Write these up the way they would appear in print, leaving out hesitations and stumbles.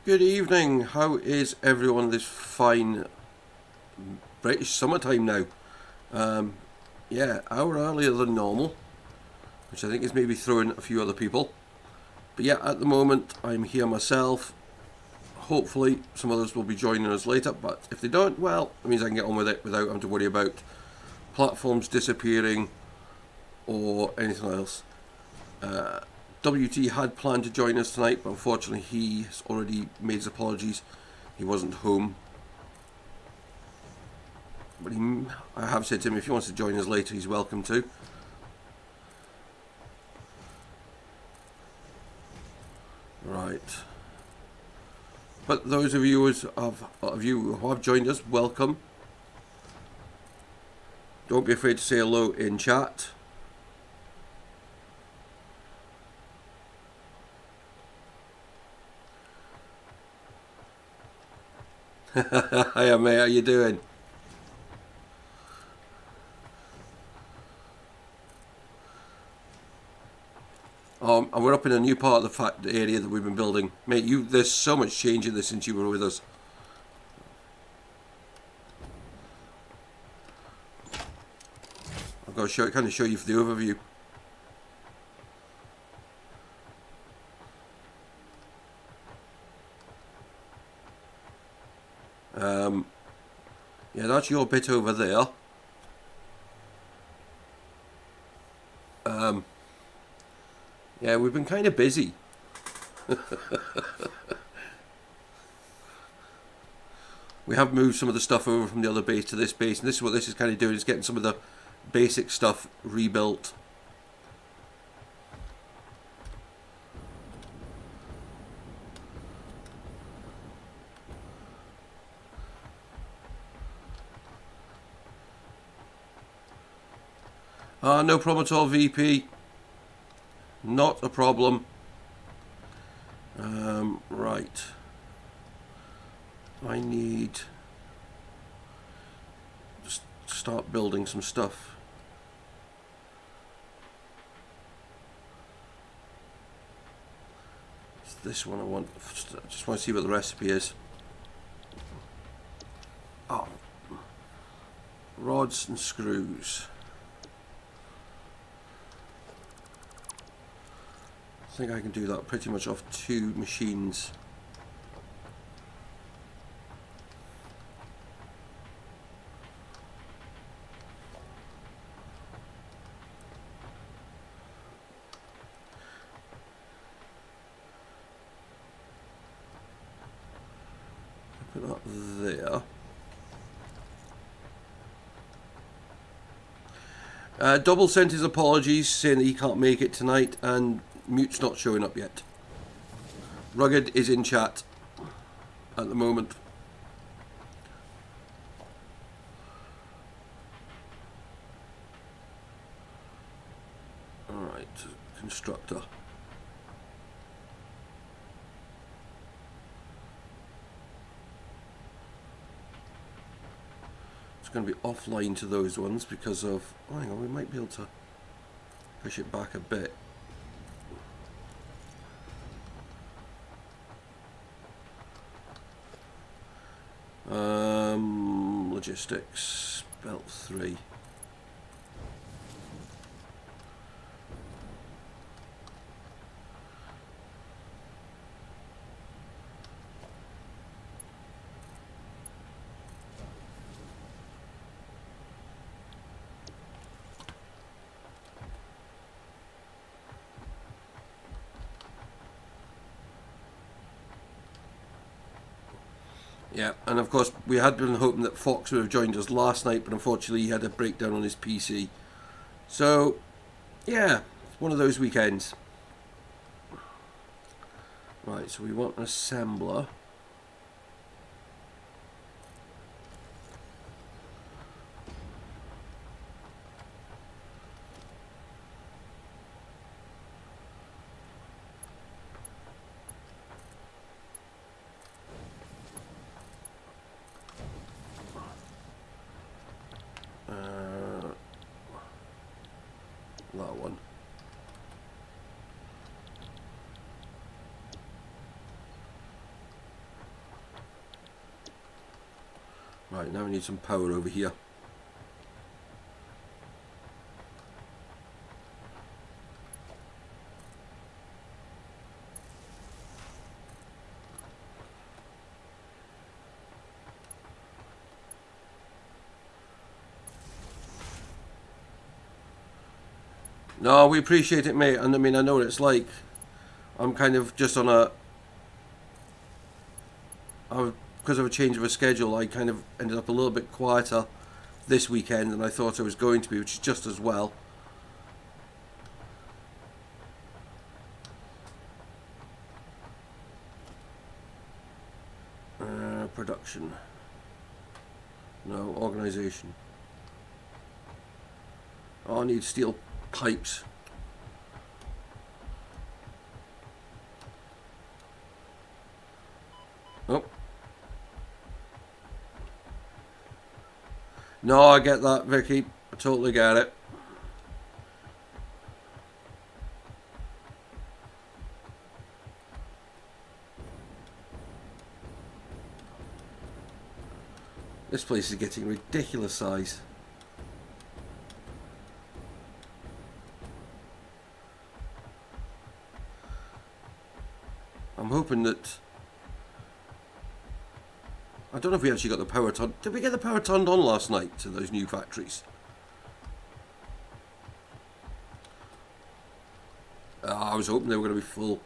Good evening. How is everyone this fine British summertime now? Yeah, hour earlier than normal, which I think is maybe throwing a few other people. But yeah, at the moment I'm here myself. Hopefully some others will be joining us later, but if they don't, well, it means I can get on with it without having to worry about platforms disappearing or anything else. WT had planned to join us tonight, but unfortunately he's already made his apologies. He wasn't home. But I have said to him if he wants to join us later, he's welcome to. Right. But those of you who have joined us, welcome. Don't be afraid to say hello in chat. Hiya mate, how you doing? And we're up in a new part of the area that we've been building. Mate, there's so much change in this since you were with us. I've got to kind of show you for the overview. Yeah, that's your bit over there. Yeah, we've been kind of busy. We have moved some of the stuff over from the other base to this base, and this is what this is kind of doing, is getting some of the basic stuff rebuilt. No problem at all, VP. Not a problem. Right. I need just start building some stuff. It's this one I want. I just want to see what the recipe is. Oh. Rods and screws. I think I can do that pretty much off 2 machines. Put that there. Double sent his apologies, saying that he can't make it tonight, and Mute's not showing up yet. Rugged is in chat at the moment. Alright, constructor. It's going to be offline to those ones because of... Oh, hang on, we might be able to push it back a bit. Logistics, belt 3. Yeah, and of course we had been hoping that Fox would have joined us last night, but unfortunately he had a breakdown on his PC. So, yeah, it's one of those weekends. Right, so we want an assembler. That one. Right, now we need some power over here. No, we appreciate it, mate. And I mean, I know what it's like. I'm kind of just on a... because of a change of a schedule, I kind of ended up a little bit quieter this weekend than I thought I was going to be, which is just as well. Production. No, organisation. Oh, I need steel pipes. Oh. No, I get that, Vicky. I totally get it. This place is getting ridiculous size. I'm hoping that... I don't know if we actually got the power turned... Did we get the power turned on last night to those new factories? I was hoping they were going to be full.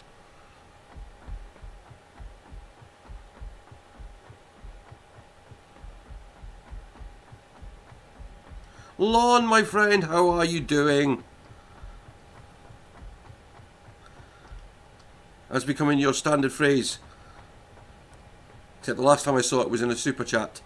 Lon, my friend, how are you doing? That's becoming your standard phrase. Except the last time I saw it was in a super chat.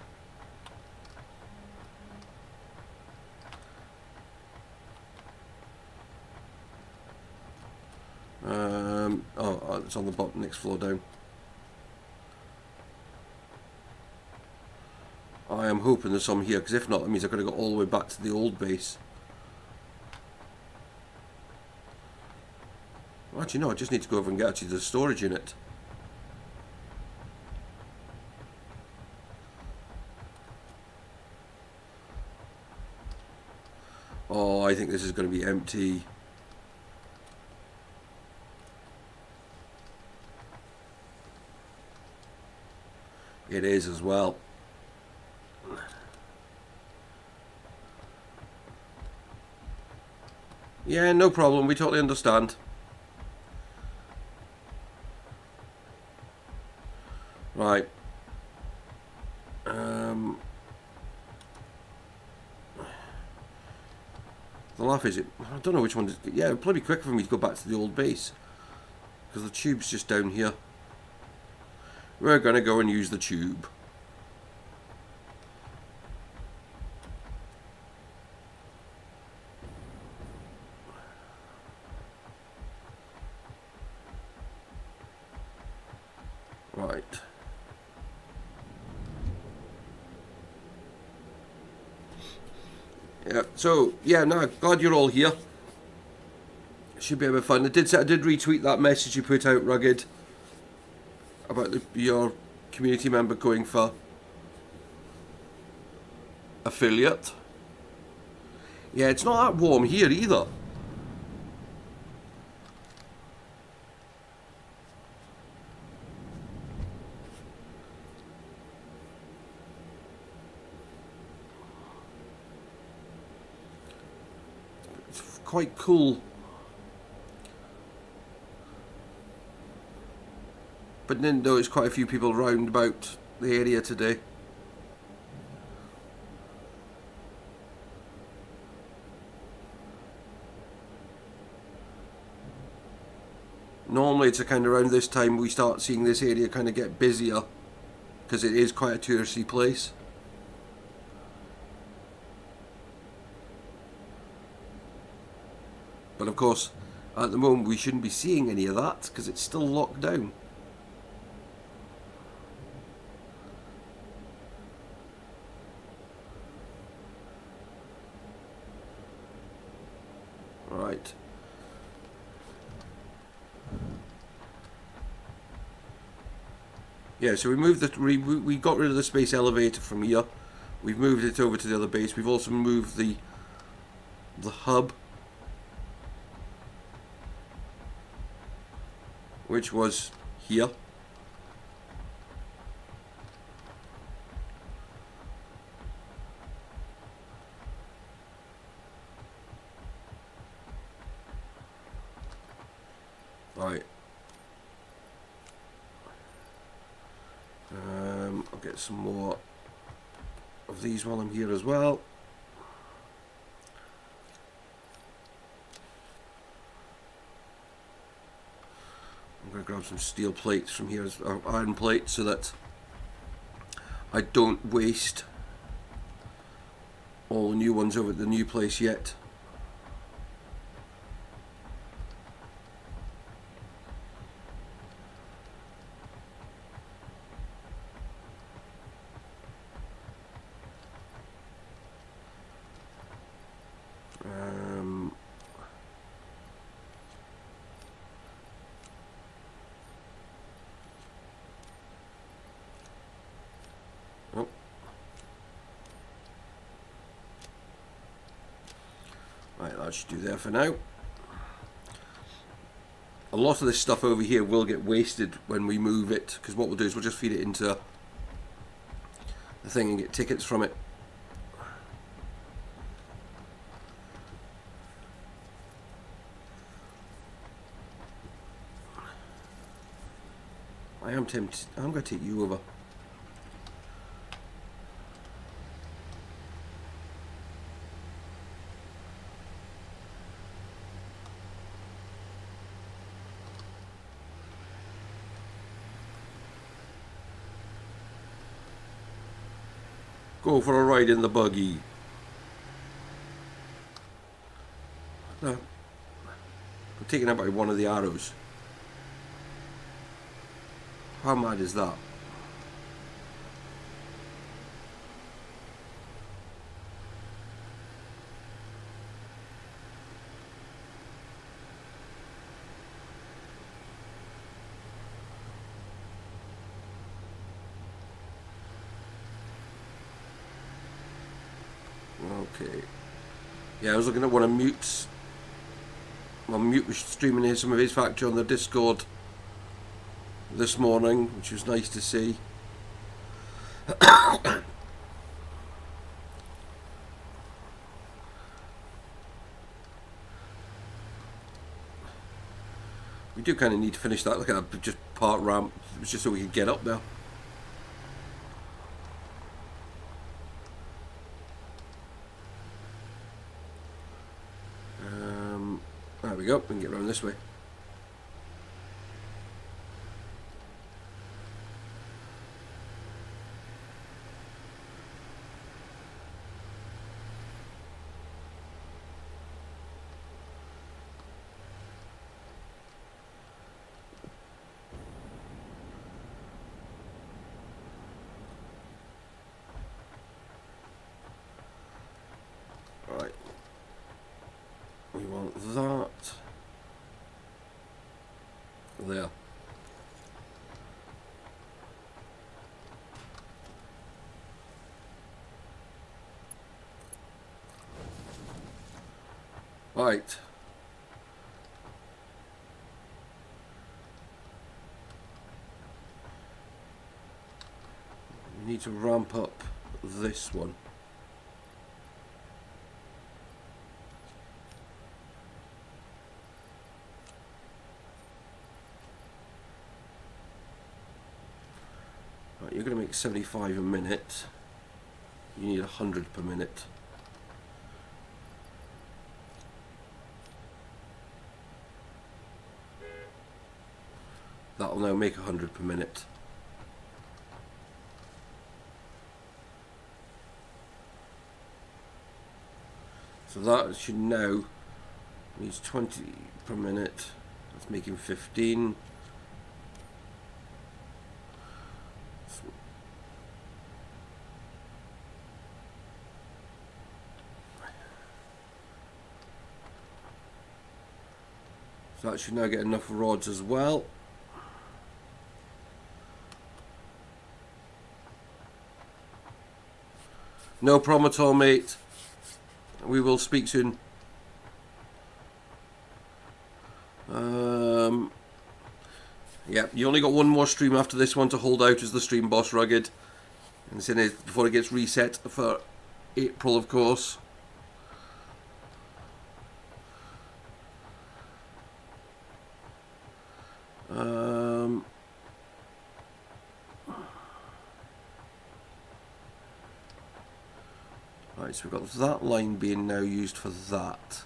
Oh, it's on the bottom, next floor down. I am hoping there's some here, because if not, that means I've got to go all the way back to the old base. Well, actually, no, I just need to go over and get actually the storage unit. Oh, I think this is going to be empty. It is as well. Yeah, no problem. We totally understand. Right. The laugh is it. I don't know which one. Yeah, it'll probably be quicker for me to go back to the old base because the tube's just down here. We're gonna go and use the tube. Right. Yeah, so, yeah, no, glad you're all here. Should be a bit of fun. I did retweet that message you put out, Rugged, about your community member going for affiliate. Yeah, it's not that warm here either. It's quite cool. But then there was quite a few people round about the area today. Normally it's a kind of around this time we start seeing this area kind of get busier because it is quite a touristy place. But of course, at the moment we shouldn't be seeing any of that because it's still locked down. Right. Yeah, so we moved we got rid of the space elevator from here, we've moved it over to the other base. We've also moved the hub, which was here. Right. I'll get some more of these while I'm here as well. I'm going to grab some steel plates from here, or iron plates, so that I don't waste all the new ones over at the new place yet. Oh. Right, that should do there for now. A lot of this stuff over here will get wasted when we move it, because what we'll do is we'll just feed it into the thing and get tickets from it. I am tempted. I'm going to take you over. Go for a ride in the buggy. No. I'm taken out by one of the arrows. How mad is that? Okay. Yeah, I was looking at one of Mute's. Well, Mute was streaming some of his factory on the Discord this morning, which was nice to see. We do kind of need to finish that. Look at that, just part ramp. It was just so we could get up there. There we go. We can get around this way. Right. We want that. There. Right. We need to ramp up this one. Right, you're going to make 75 a minute. You need 100 per minute. That'll now make 100 per minute. So that should now needs 20 per minute. That's making 15. So that should now get enough rods as well. No problem at all, mate. We will speak soon. Yeah, you only got one more stream after this one to hold out as the Stream Boss Rugged. And it's in it before it gets reset for April, of course. Right, so we've got that line being now used for that.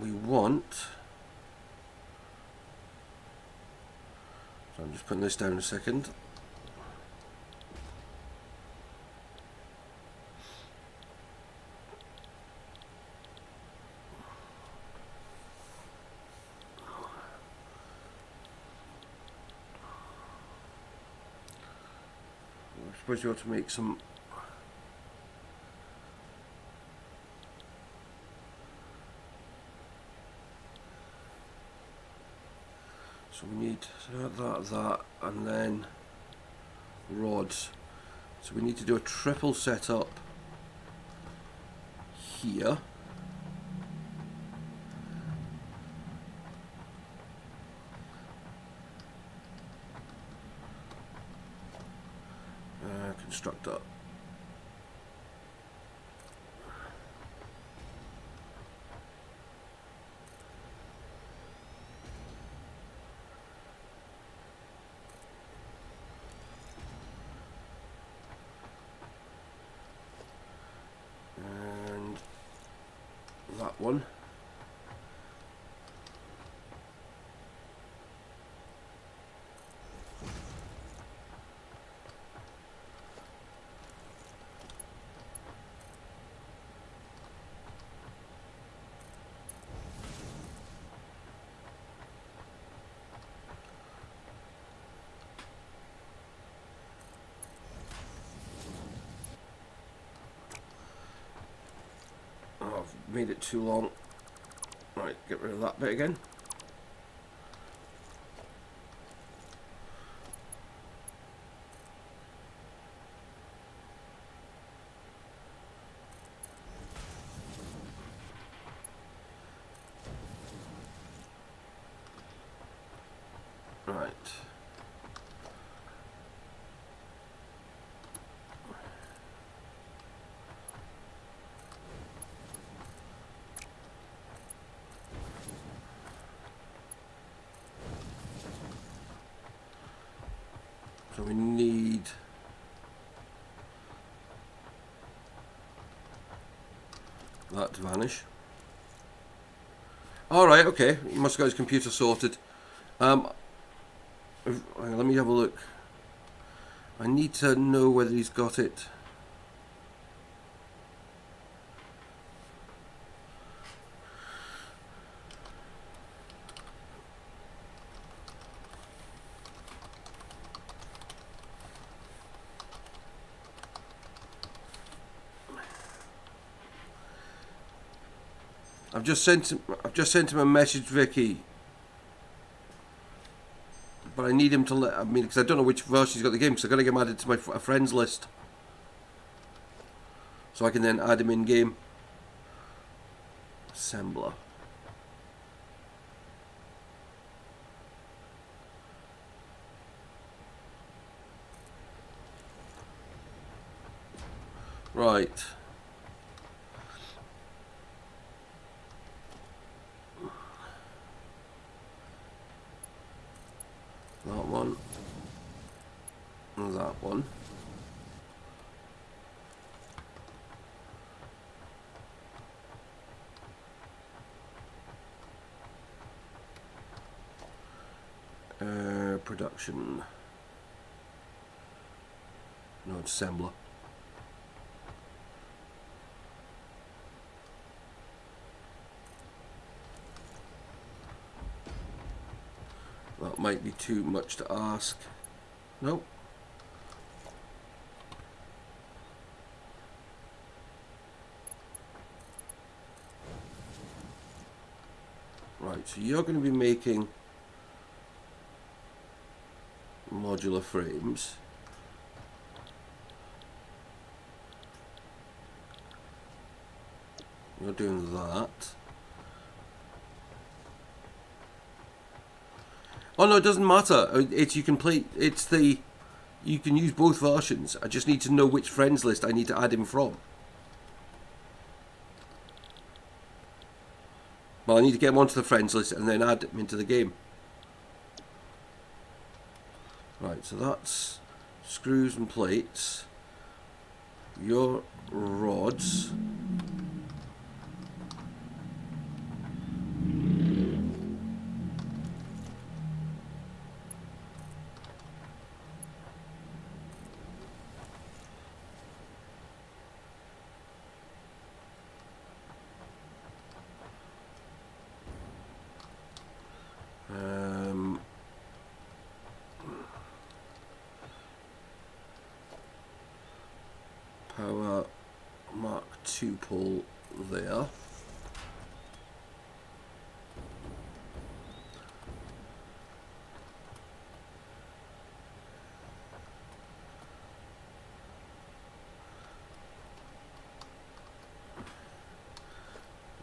We want... So I'm just putting this down a second. I suppose you ought to make some... So we need that, and then rods. So we need to do a triple setup here. Constructor. And that one. I've made it too long. Right, get rid of that bit again. Right. So we need that to vanish. Alright, okay. He must have got his computer sorted. Let me have a look. I need to know whether he's got it. I've just sent him a message, Vicky. But I need him to let... I mean, because I don't know which version he's got the game, because I've got to get him added to my friends list. So I can then add him in game. Assembler. Right. That one. And that one. Production. No, it's assembler. That might be too much to ask. Nope. Right, so you're going to be making modular frames. You're doing that. Oh no, it doesn't matter. It's you can play. It's the you can use both versions. I just need to know which friends list I need to add him from. Well, I need to get him onto the friends list and then add him into the game. Right, so that's screws and plates. Your rods. Power Mark II pole there.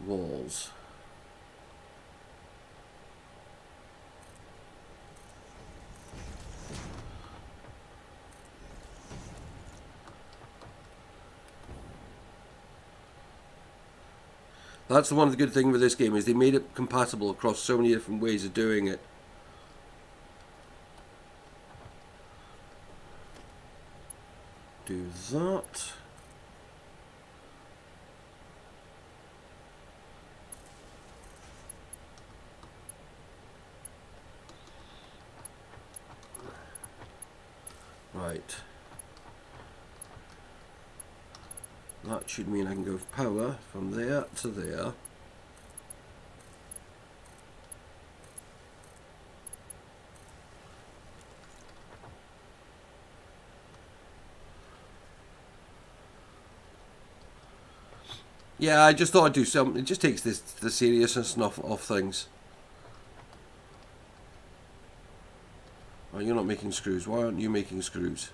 Walls. That's one of the good things with this game is they made it compatible across so many different ways of doing it. Do that. Right. That should mean I can go power from there to there. Yeah, I just thought I'd do something. It just takes the seriousness off things. Oh, you're not making screws. Why aren't you making screws?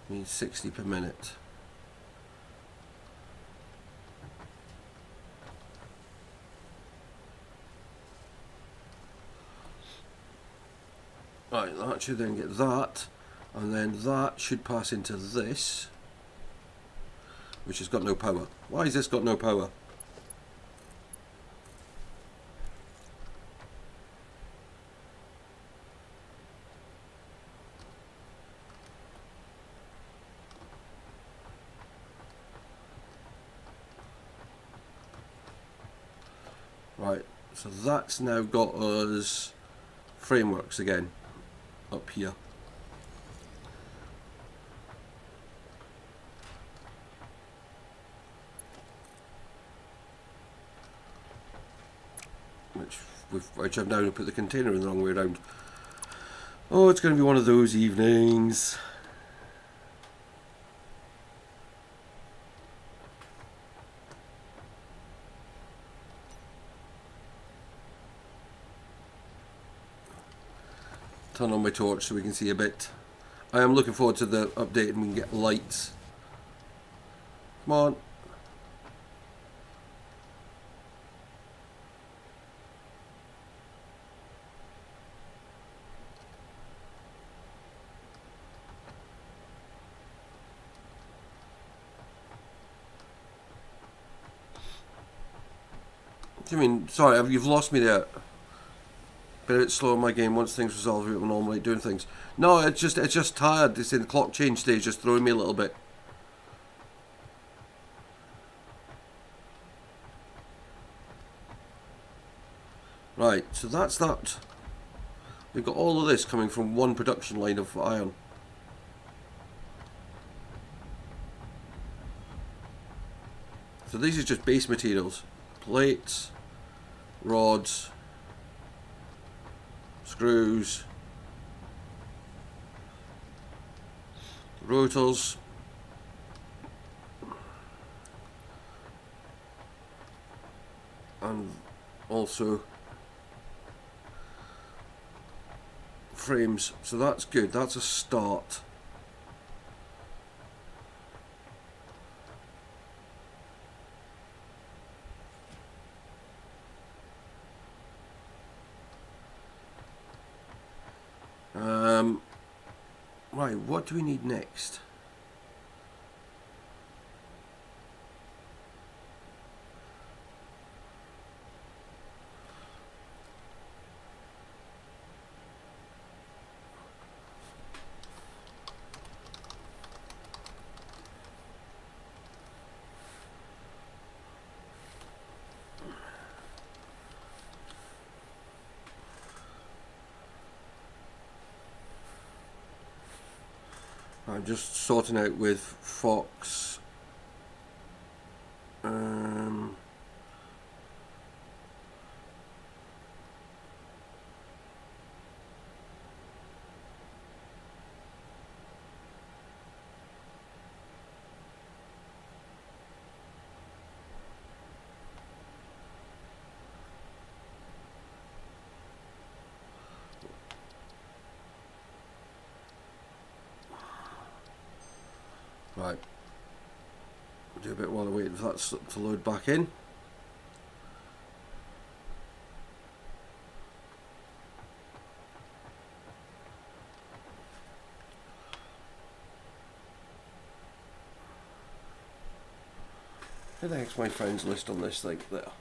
Needs 60 per minute. Right, that should then get that, and then that should pass into this, which has got no power. Why has this got no power? Right, so that's now got us frameworks again up here. Which I've now put the container in the wrong way around. Oh, it's going to be one of those evenings. Turn on my torch so we can see a bit. I am looking forward to the update and we can get lights. Come on. I mean, sorry, you've lost me there. Been a bit slow in my game once things resolve. I'm normally doing things. No, it's just tired. It's in the clock change stage, just throwing me a little bit. Right, so that's that. We've got all of this coming from one production line of iron. So these are just base materials. Plates, rods, screws, rotors, and also frames. So that's good, that's a start. Right, what do we need next? I'm just sorting out with Fox. Right, we'll do a bit while I wait for that to load back in. Who the heck's my friends list on this thing there?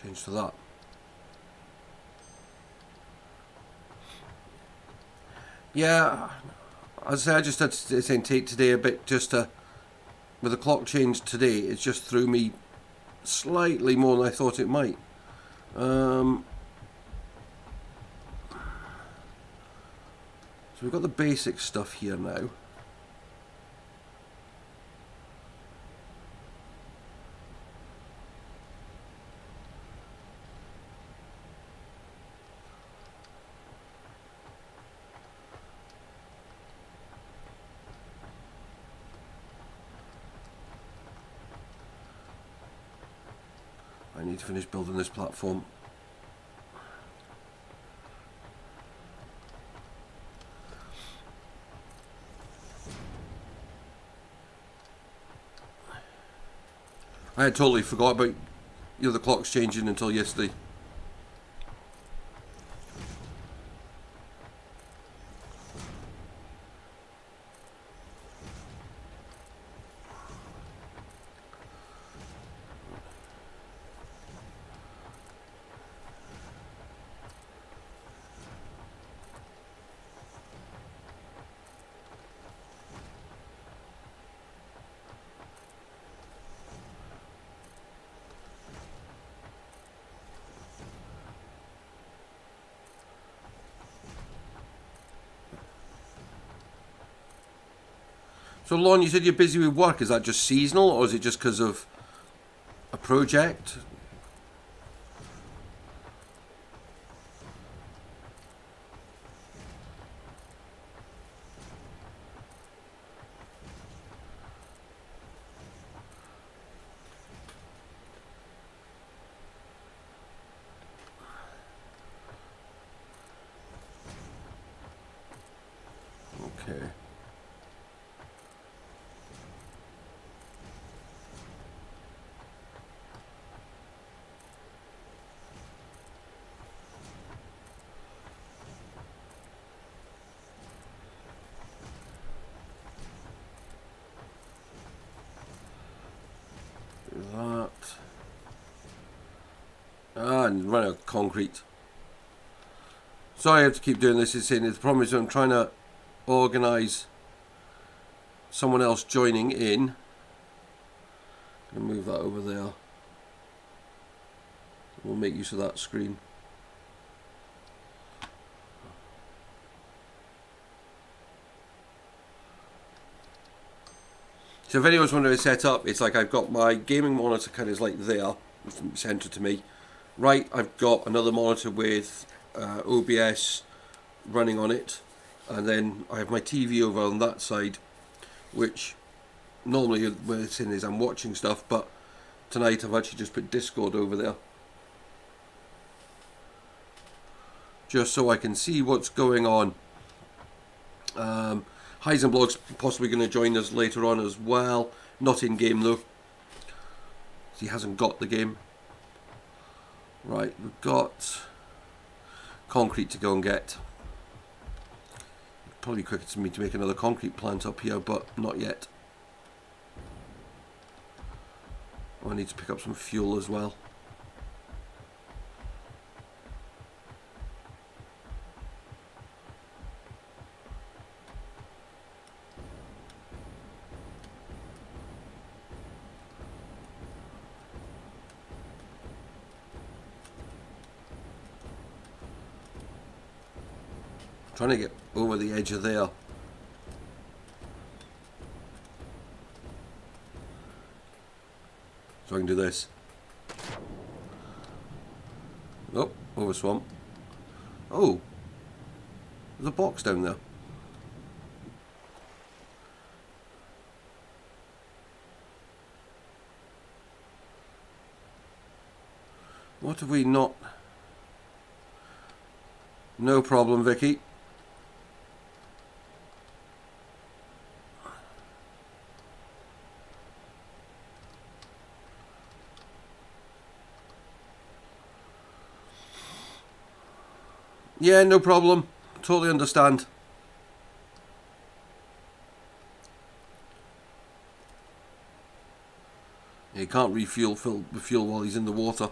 Change to that. Yeah, as I say, I just had to take today a bit just to, with the clock change today, it just threw me slightly more than I thought it might. So we've got the basic stuff here now. I need to finish building this platform. I had totally forgot about the clocks changing until yesterday. So Lon, you said you're busy with work. Is that just seasonal, or is it just because of a project? Okay. That. And run out of concrete. Sorry I have to keep doing this. It's saying the problem is I'm trying to organise someone else joining in. I'm going to move that over there. We'll make use of that screen. So if anyone's wondering how to set up, it's like I've got my gaming monitor kind of like there, centre to me. Right, I've got another monitor with OBS running on it, and then I have my TV over on that side, which normally when it's in is I'm watching stuff, but tonight I've actually just put Discord over there, just so I can see what's going on. Heisenblog's possibly going to join us later on as well. Not in game though. He hasn't got the game. Right, we've got concrete to go and get. Probably quicker to me to make another concrete plant up here, but not yet. Oh, I need to pick up some fuel as well. Trying to get over the edge of there. So I can do this. Oh, over swamp. Oh, there's a box down there. What have we not? No problem, Vicky. Yeah, no problem. Totally understand. He can't refuel the fuel while he's in the water.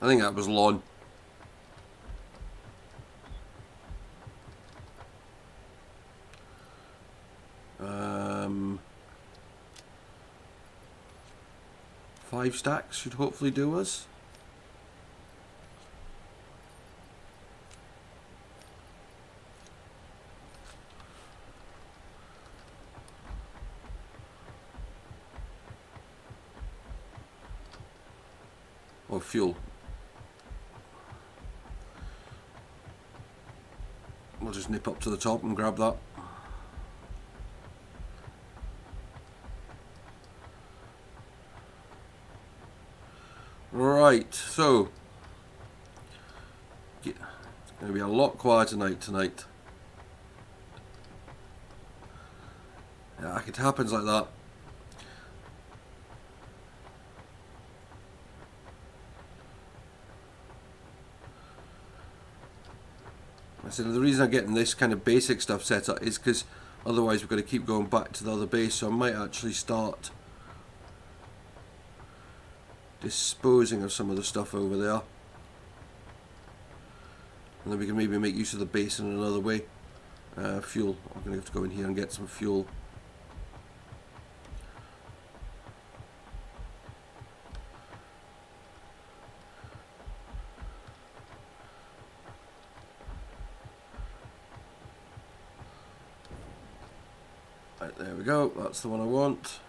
I think that was lawn. 5 stacks should hopefully do us. Or fuel. We'll just nip up to the top and grab that. Right, so it's going to be a lot quieter night tonight. Yeah, it happens like that. I said the reason I'm getting this kind of basic stuff set up is because otherwise we've got to keep going back to the other base, so I might actually start disposing of some of the stuff over there, and then we can maybe make use of the base in another way. Fuel, I'm going to have to go in here and get some fuel. Right, there we go, that's the one I want.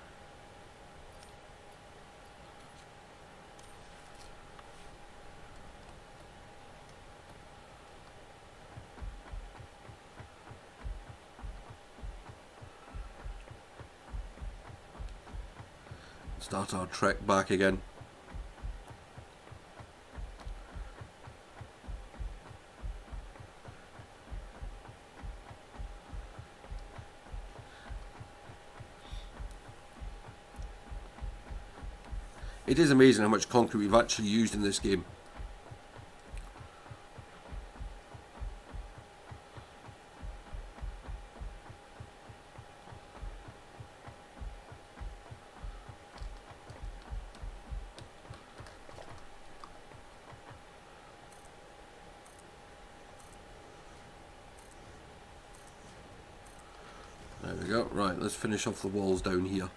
Start our trek back again. It is amazing how much concrete we've actually used in this game. There we go. Right, let's finish off the walls down here.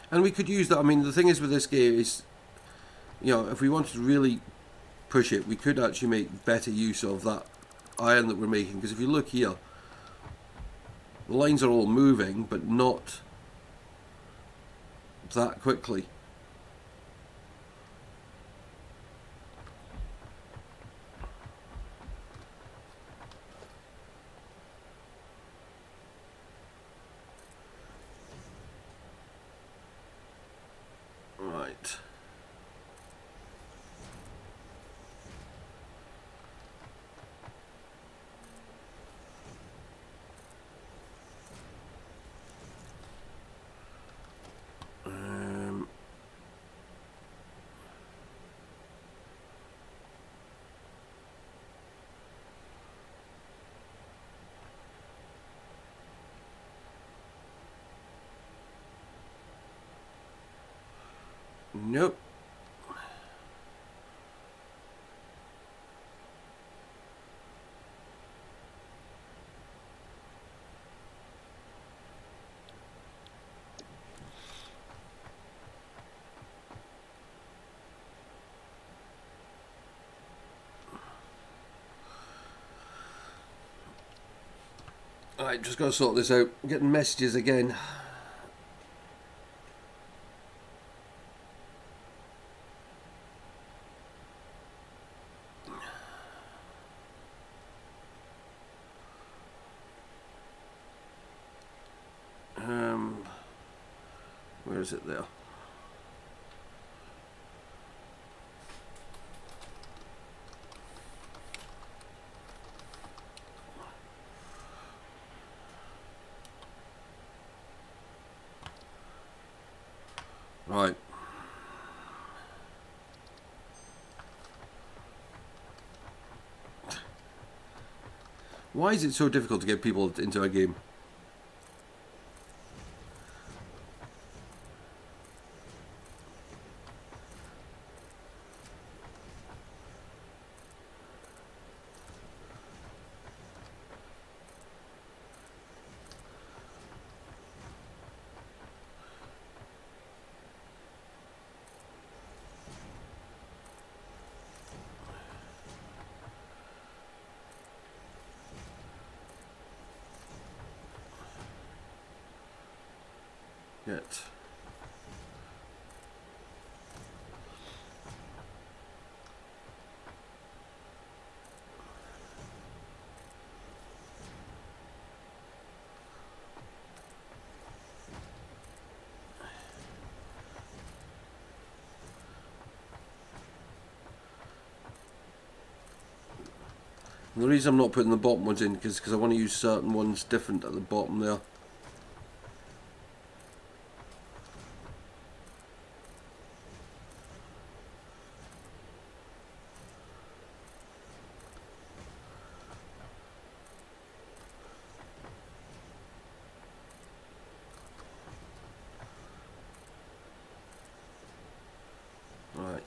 And we could use that. I mean, the thing is with this game is, you know, if we wanted to really push it, we could actually make better use of that iron that we're making. Because if you look here, the lines are all moving, but not that quickly. Right. Nope. Alright, just got to sort this out. I'm getting messages again. Where is it there? Right. Why is it so difficult to get people into a game? Yet. And the reason I'm not putting the bottom ones in is because I want to use certain ones different at the bottom there. Right.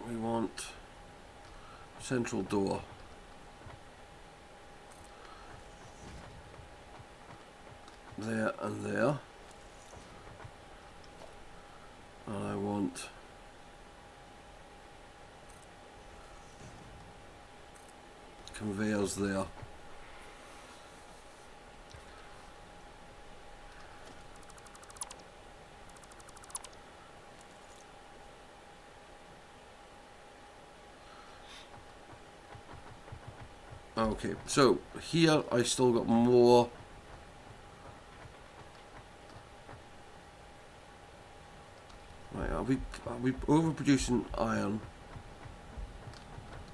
We want central door. There and there. And I want conveyors there. Okay, so here I still got more. Right, are we overproducing iron?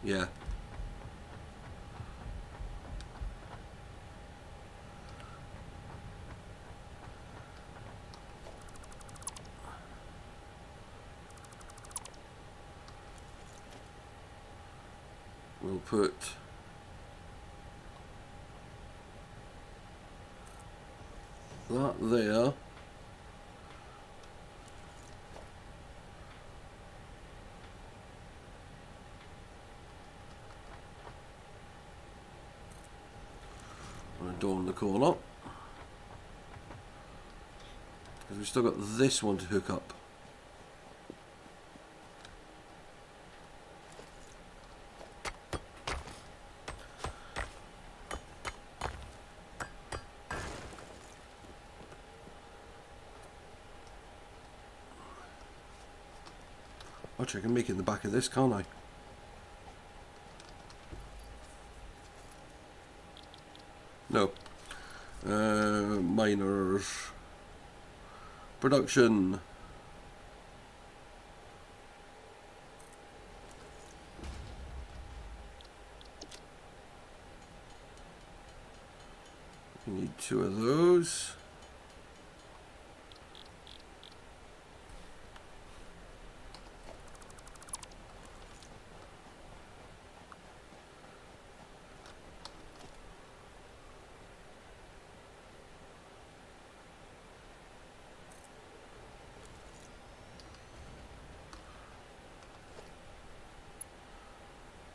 Yeah. We'll put that there. And a door in the corner. Because we've still got this one to hook up. Actually, I can make it in the back of this, can't I? No. Miners. Production. We need 2 of those.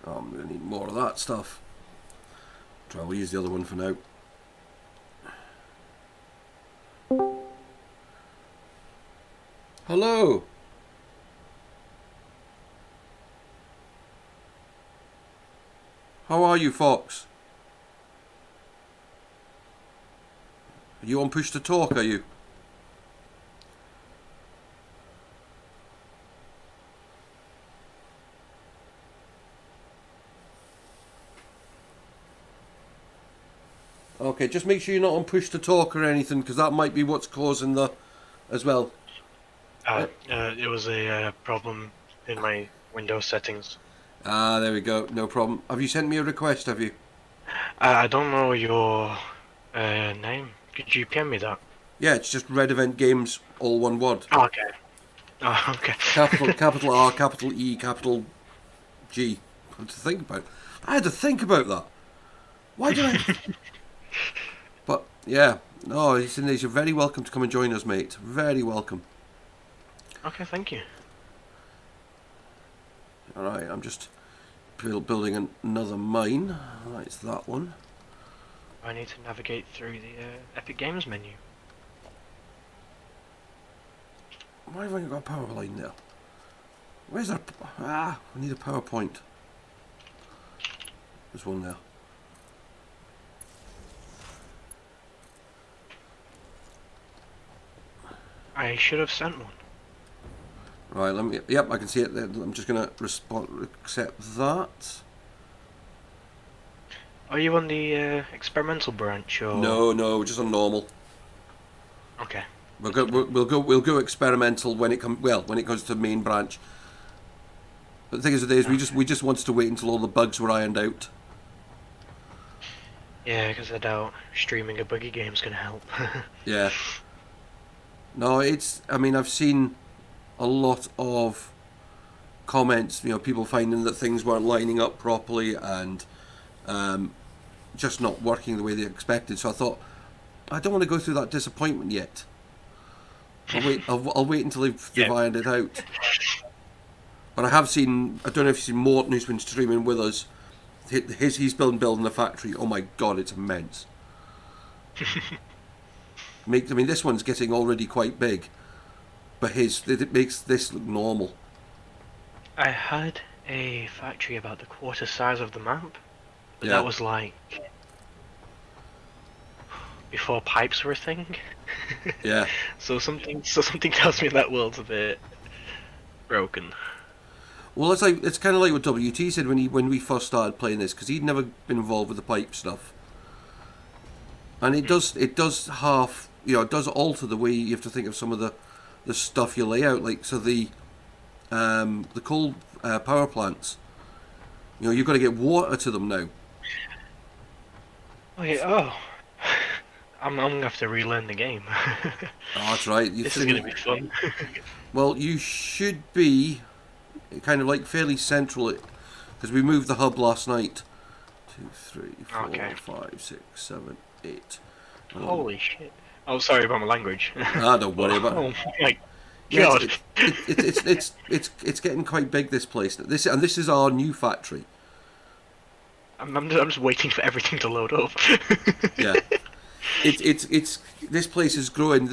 Oh, I'm going to need more of that stuff. I'll use the other one for now. Hello! How are you, Fox? Are you on push to talk, are you? Okay, just make sure you're not on push to talk or anything, because that might be what's causing the... as well. It was a problem in my Windows settings. Ah, there we go, no problem. Have you sent me a request, have you? I don't know your name. Could you PM me that? Yeah, it's just Red Event Games, all one word. Oh, okay. Oh, okay. Capital R, capital E, capital G. I had to think about. I had to think about that. Why did I? But yeah, no, you're very welcome to come and join us, mate. Very welcome. Okay, thank you. All right, I'm just building another mine. Right, it's that one. I need to navigate through the Epic Games menu. Why have I got a power line there? Where's our... Ah, we need a PowerPoint. There's one there. I should have sent one. Right, let me... Yep, I can see it there. I'm just going to accept that. Are you on the experimental branch or? No, just on normal. Okay. We'll go experimental when it comes to main branch. But the thing is, we just wanted to wait until all the bugs were ironed out. Yeah, because I doubt streaming a buggy game's gonna help. Yeah. No, I mean, I've seen a lot of comments, people finding that things weren't lining up properly and just not working the way they expected. So I thought, I don't want to go through that disappointment yet. I'll wait until they've ironed it out. But I have seen, I don't know if you've seen Morton, who's been streaming with us. He's building a factory. Oh my god, it's immense. I mean, this one's getting already quite big, but it makes this look normal. I had a factory about the quarter size of the map, but Yeah. that was like before pipes were a thing. Yeah. So something tells me that world's a bit broken. Well, it's kind of like what WT said when we first started playing this, because he'd never been involved with the pipe stuff, and it does half, it does alter the way you have to think of some of the stuff you lay out. Like, so the coal power plants, you've got to get water to them now. Okay, oh. I'm gonna have to relearn the game. Oh, that's right. This is gonna be fun. Well, you should be kind of like fairly central, because we moved the hub last night. 2, 3, 4, Okay. 5, 6, 7, 8. Holy shit. Oh, sorry about my language. Don't worry about it. Oh my Yeah, god. it's getting quite big, this place. This is our new factory. I'm just waiting for everything to load up. Yeah. It's this place is growing.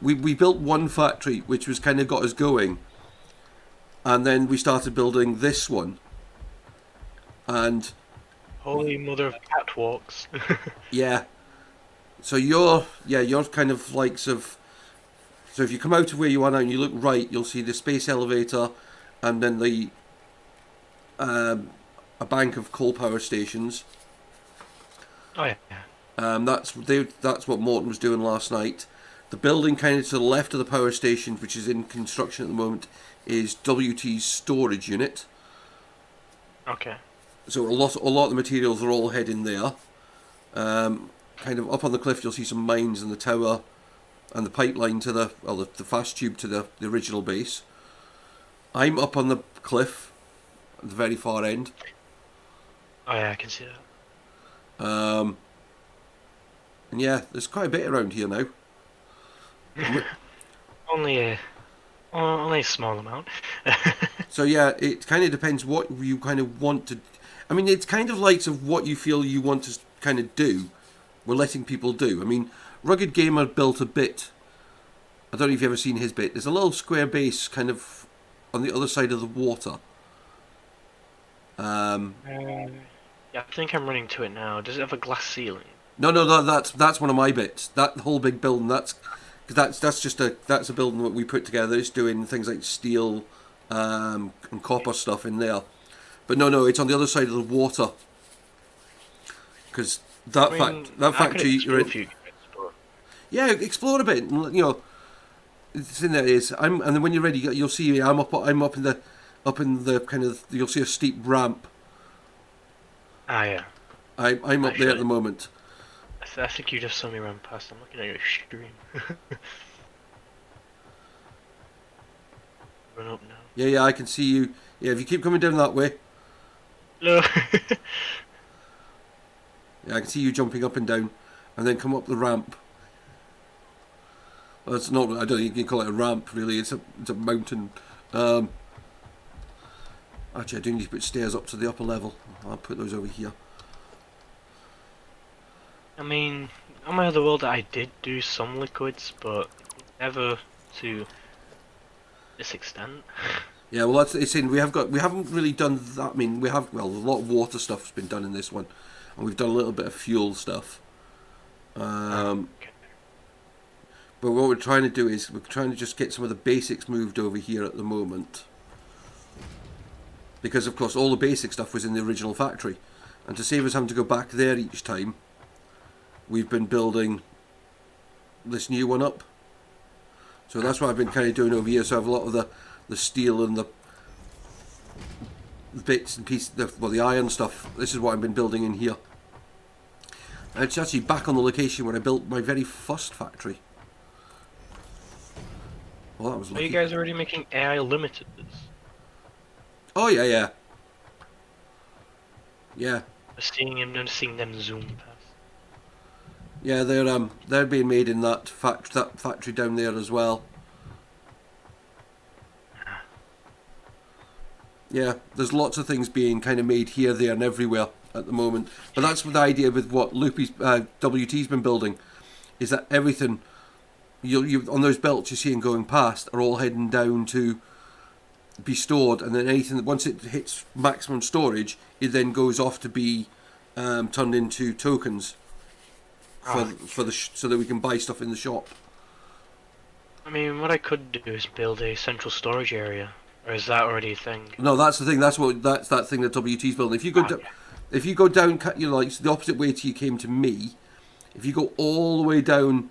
We built one factory which was kind of got us going, and then we started building this one, and Holy mother of catwalks. yeah. So you're kind of like so if you come out of where you are now and you look right, you'll see the space elevator, and then the a bank of coal power stations. Oh yeah. That's what Morton was doing last night. The building kind of to the left of the power station, which is in construction at the moment, is WT's storage unit. Okay. So a lot of the materials are all heading there. Kind of up on the cliff, you'll see some mines and the tower, and the pipeline to the fast tube to the original base. I'm up on the cliff, at the very far end. Oh yeah, I can see that. And yeah, there's quite a bit around here now. Only a small amount. So yeah, it kind of depends what you kind of want to. I mean, it's kind of like of what you feel you want to kind of do. We're letting people do. I mean, Rugged Gamer built a bit. I don't know if you've ever seen his bit. There's a little square base kind of on the other side of the water. Yeah, I think I'm running to it now. Does it have a glass ceiling? No, that's one of my bits. That whole big building, that's a building that we put together. It's doing things like steel and copper stuff in there. But no, it's on the other side of the water. Because that factory you're in. Yeah, explore a bit. It's in there. And then when you're ready, you'll see me. I'm up in the kind of. You'll see a steep ramp. Ah yeah. I'm up there at the moment. I think you just saw me run past. I'm looking at your stream. Run up now. Yeah, I can see you. Yeah, if you keep coming down that way. No. Yeah, I can see you jumping up and down, and then come up the ramp. Well, it's not. I don't think you can call it a ramp. Really, it's a mountain. Actually, I do need to put stairs up to the upper level. I'll put those over here. I mean, on my other world, I did do some liquids, but never to this extent. Yeah, well, it's in. We haven't really done that. I mean, a lot of water stuff's been done in this one, and we've done a little bit of fuel stuff. Okay. But what we're trying to do is we're trying to just get some of the basics moved over here at the moment, because of course all the basic stuff was in the original factory, and to save us having to go back there each time, we've been building this new one up. So that's what I've been kind of doing over here. So I have a lot of the steel and the bits and pieces, the iron stuff. This is what I've been building in here. And it's actually back on the location where I built my very first factory. Well, that was lucky. Are you guys already making AI limiteds? Oh yeah. Yeah. I'm seeing them zoom past. Yeah, they're being made in that factory down there as well. Yeah, there's lots of things being kind of made here, there, and everywhere at the moment. But that's the idea with what Loopy's WT's been building, is that everything you on those belts you're seeing going past are all heading down to be stored, and then anything that once it hits maximum storage, it then goes off to be turned into tokens so that we can buy stuff in the shop. I mean, what I could do is build a central storage area Or is that already a thing? No, that's the thing. That's that thing that WT's building. If you go Okay. if you go down, you know, like the opposite way to you came to me. If you go all the way down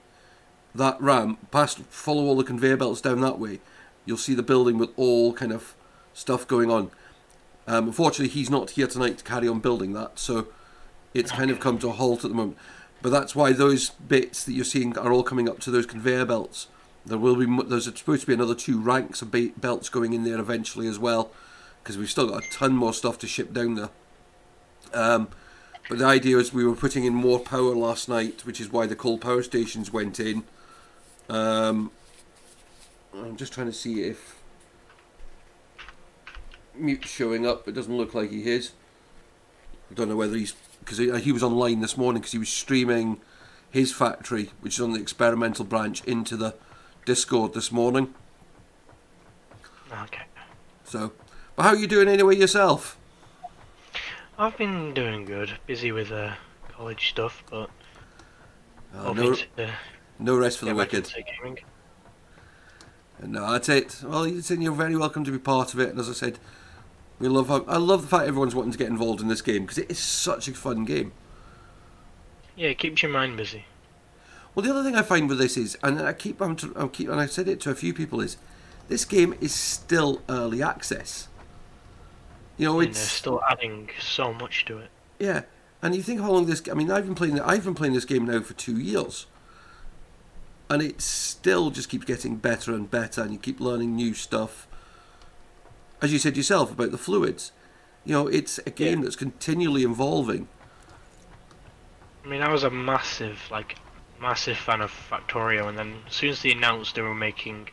that ramp, follow all the conveyor belts down that way, you'll see the building with all kind of stuff going on. Unfortunately, he's not here tonight to carry on building that, so it's kind of come to a halt at the moment. But that's why those bits that you're seeing are all coming up to those conveyor belts. There's supposed to be another 2 ranks of belts going in there eventually as well, because we've still got a ton more stuff to ship down there. But the idea is we were putting in more power last night, which is why the coal power stations went in. I'm just trying to see if Mute's showing up. It doesn't look like he is. I don't know whether because he was online this morning because he was streaming his factory, which is on the experimental branch, into the Discord this morning. Okay. So, but how are you doing anyway yourself? I've been doing good. Busy with college stuff, but No rest for the wicked. gaming. No, that's it. Well, you're very welcome to be part of it. And as I said, I love the fact everyone's wanting to get involved in this game because it is such a fun game. Yeah, it keeps your mind busy. Well, the other thing I find with this is, and and I said it to a few people, is this game is still early access. You know, And it's they're still adding so much to it. yeah. And you think how long this? I mean, I've been playing this game now for 2 years, and it still just keeps getting better and better, and you keep learning new stuff. As you said yourself about the fluids, you know, it's a game that's continually evolving. I mean, I was a massive fan of Factorio, and then as soon as they announced they were making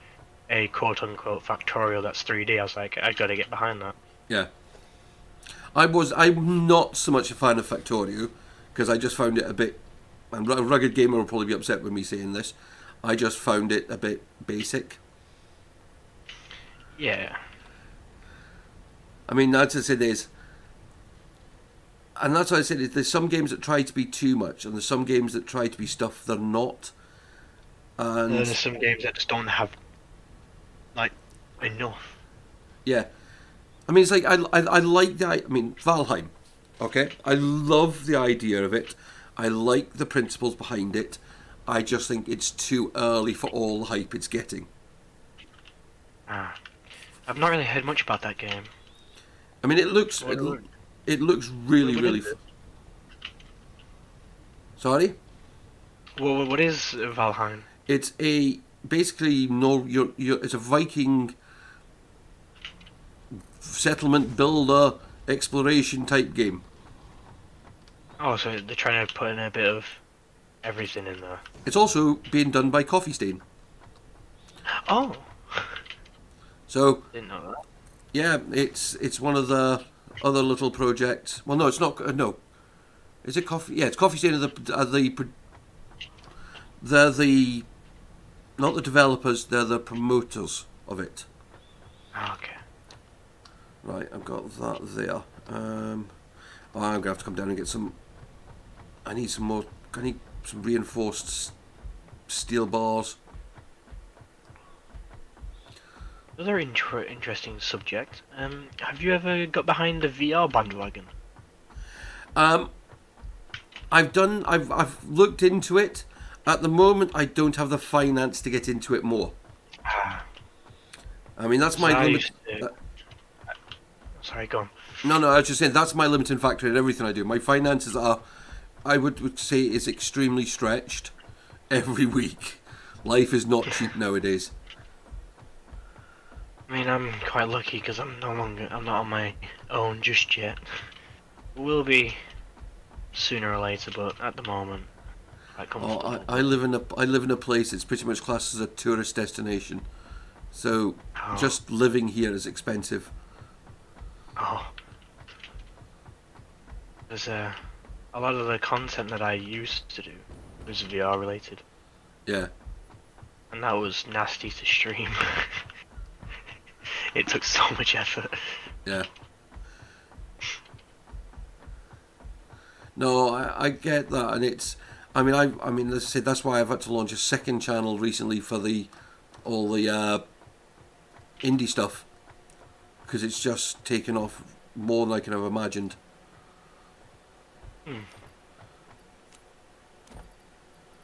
a quote-unquote Factorio that's 3D, I was like, I gotta get behind that. Yeah. I'm not so much a fan of Factorio because I just found it a bit, and a rugged gamer will probably be upset with me saying this, I just found it a bit basic. Yeah. I mean, that's what it is. And that's what I said, is there's some games that try to be too much, and there's some games that try to be stuff they're not. And There's some games that just don't have, like, enough. yeah. I mean, it's like, I like Valheim, okay? I love the idea of it. I like the principles behind it. I just think it's too early for all the hype it's getting. I've not really heard much about that game. I mean, it looks really. Sorry? Well, what is Valheim? It's it's a Viking settlement builder exploration type game. Oh, so they're trying to put in a bit of everything in there. It's also being done by Coffee Stain. Oh. So Didn't know that. yeah, it's one of the other little projects. Well, no, it's not. No, is it Coffee? Yeah, it's Coffee Stain. They're the not the developers. They're the promoters of it. Oh, okay. Right, I've got that there. I'm gonna have to come down and get some. I need some more. I need some reinforced steel bars. Another interesting subject. Have you ever got behind the VR bandwagon? I've looked into it. At the moment, I don't have the finance to get into it more. I mean, that's my limit. Sorry, go on. No, I was just saying that's my limiting factor in everything I do. My finances are, I would say, is extremely stretched every week. Life is not cheap nowadays. I mean, I'm quite lucky because I'm not on my own just yet. Will be sooner or later, but at the moment, quite comfortable. I live in a place that's pretty much classed as a tourist destination, so just living here is expensive. Oh. There's a lot of the content that I used to do was VR related. Yeah. And that was nasty to stream. It took so much effort. Yeah. No, I get that, and it's. I mean, let's say that's why I've had to launch a second channel recently for all the indie stuff, because it's just taken off more than I can have imagined. Hmm.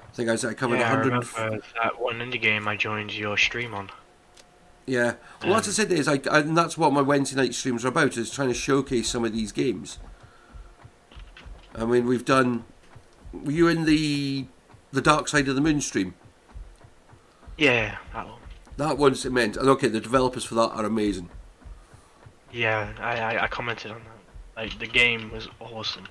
I think I covered Yeah, I 100. remember that one indie game I joined your stream on. Yeah, well, as I said, and that's what my Wednesday night streams are about, is trying to showcase some of these games. I mean, we've done. Were you in the Dark Side of the Moon stream? Yeah, that one. That one's immense. And okay, the developers for that are amazing. Yeah, I commented on that. Like, the game was awesome.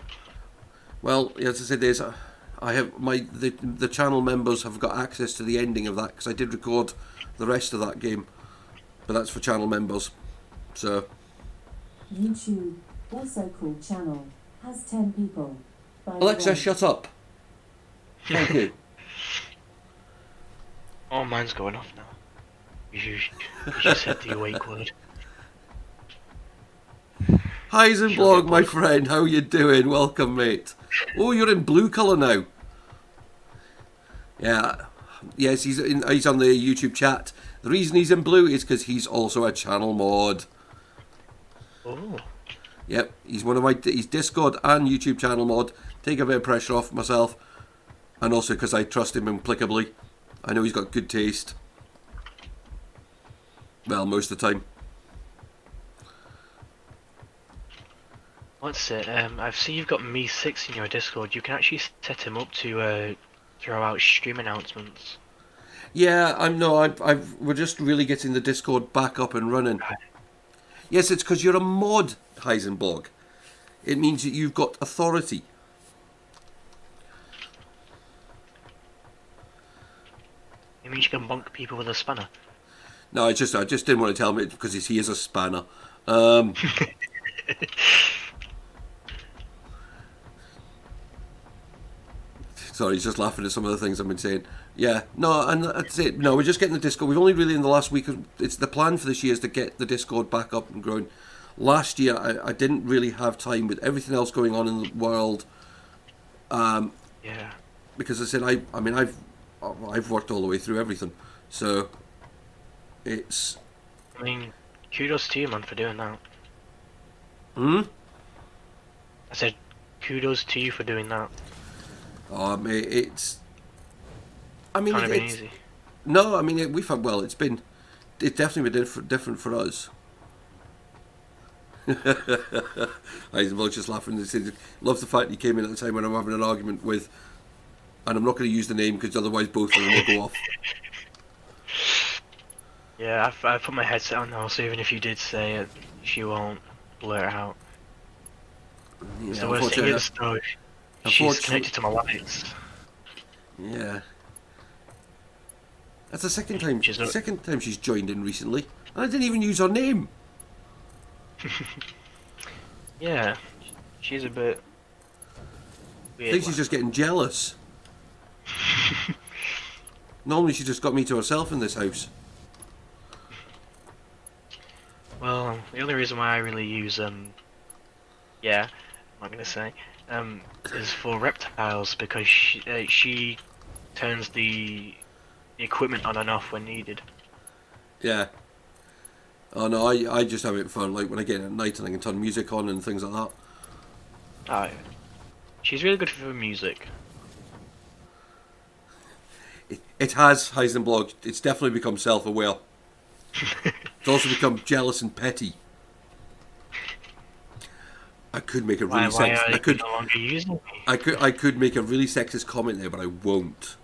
Well, as I said, I have the channel members have got access to the ending of that because I did record the rest of that game, but that's for channel members. So. YouTube, also called channel, has 10 people. Alexa, shut up. Thank you. Oh, mine's going off now. You said the awake word. Heisenblog, my friend, how you doing? Welcome, mate. Oh, you're in blue colour now. Yeah. Yes, he's on the YouTube chat. The reason he's in blue is because he's also a channel mod. Oh. Yep, he's Discord and YouTube channel mod. Take a bit of pressure off myself, and also because I trust him implicably. I know he's got good taste. Well, most of the time. What's it? I've seen you've got Me6 in your Discord. You can actually set him up to throw out stream announcements. Yeah, we're just really getting the Discord back up and running. Right. Yes, it's because you're a mod, Heisenblog. It means that you've got authority. It means you can bonk people with a spanner. No, I just didn't want to tell him it because he is a spanner. Sorry, he's just laughing at some of the things I've been saying. Yeah, no, and that's it. No, we're just getting the Discord. We've only really in the last week. It's the plan for this year is to get the Discord back up and growing. Last year, I didn't really have time with everything else going on in the world. Yeah. Because I said I've worked all the way through everything, so it's. I mean, kudos to you, man, for doing that. Hmm. I said, kudos to you for doing that. It's. I mean, Can't have been easy. No, I mean we've had. Well, it's definitely been different for us. Heisenberg just laughing. He said, "Loves the fact he came in at the time when I'm having an argument with," and I'm not going to use the name because otherwise both of them will go off. Yeah, I put my headset on now, so even if you did say it, she won't blur it out. Yeah, The worst thing is, though, she's connected to my lights. Yeah. That's the second time. Second time she's joined in recently, and I didn't even use her name. Yeah, she's a bit weird. I think she's just getting jealous. Normally she just got me to herself in this house. Well, the only reason why I really use yeah, I'm not gonna say, is for reptiles because she turns the equipment on and off when needed. Yeah. Oh no, I just have it for like when I get in at night and I can turn music on and things like that. Oh, yeah. She's really good for music. It has, Heisenblog. It's definitely become self-aware. It's also become jealous and petty. I could make a really sexist. I could. No longer using me? I could make a really sexist comment there, but I won't.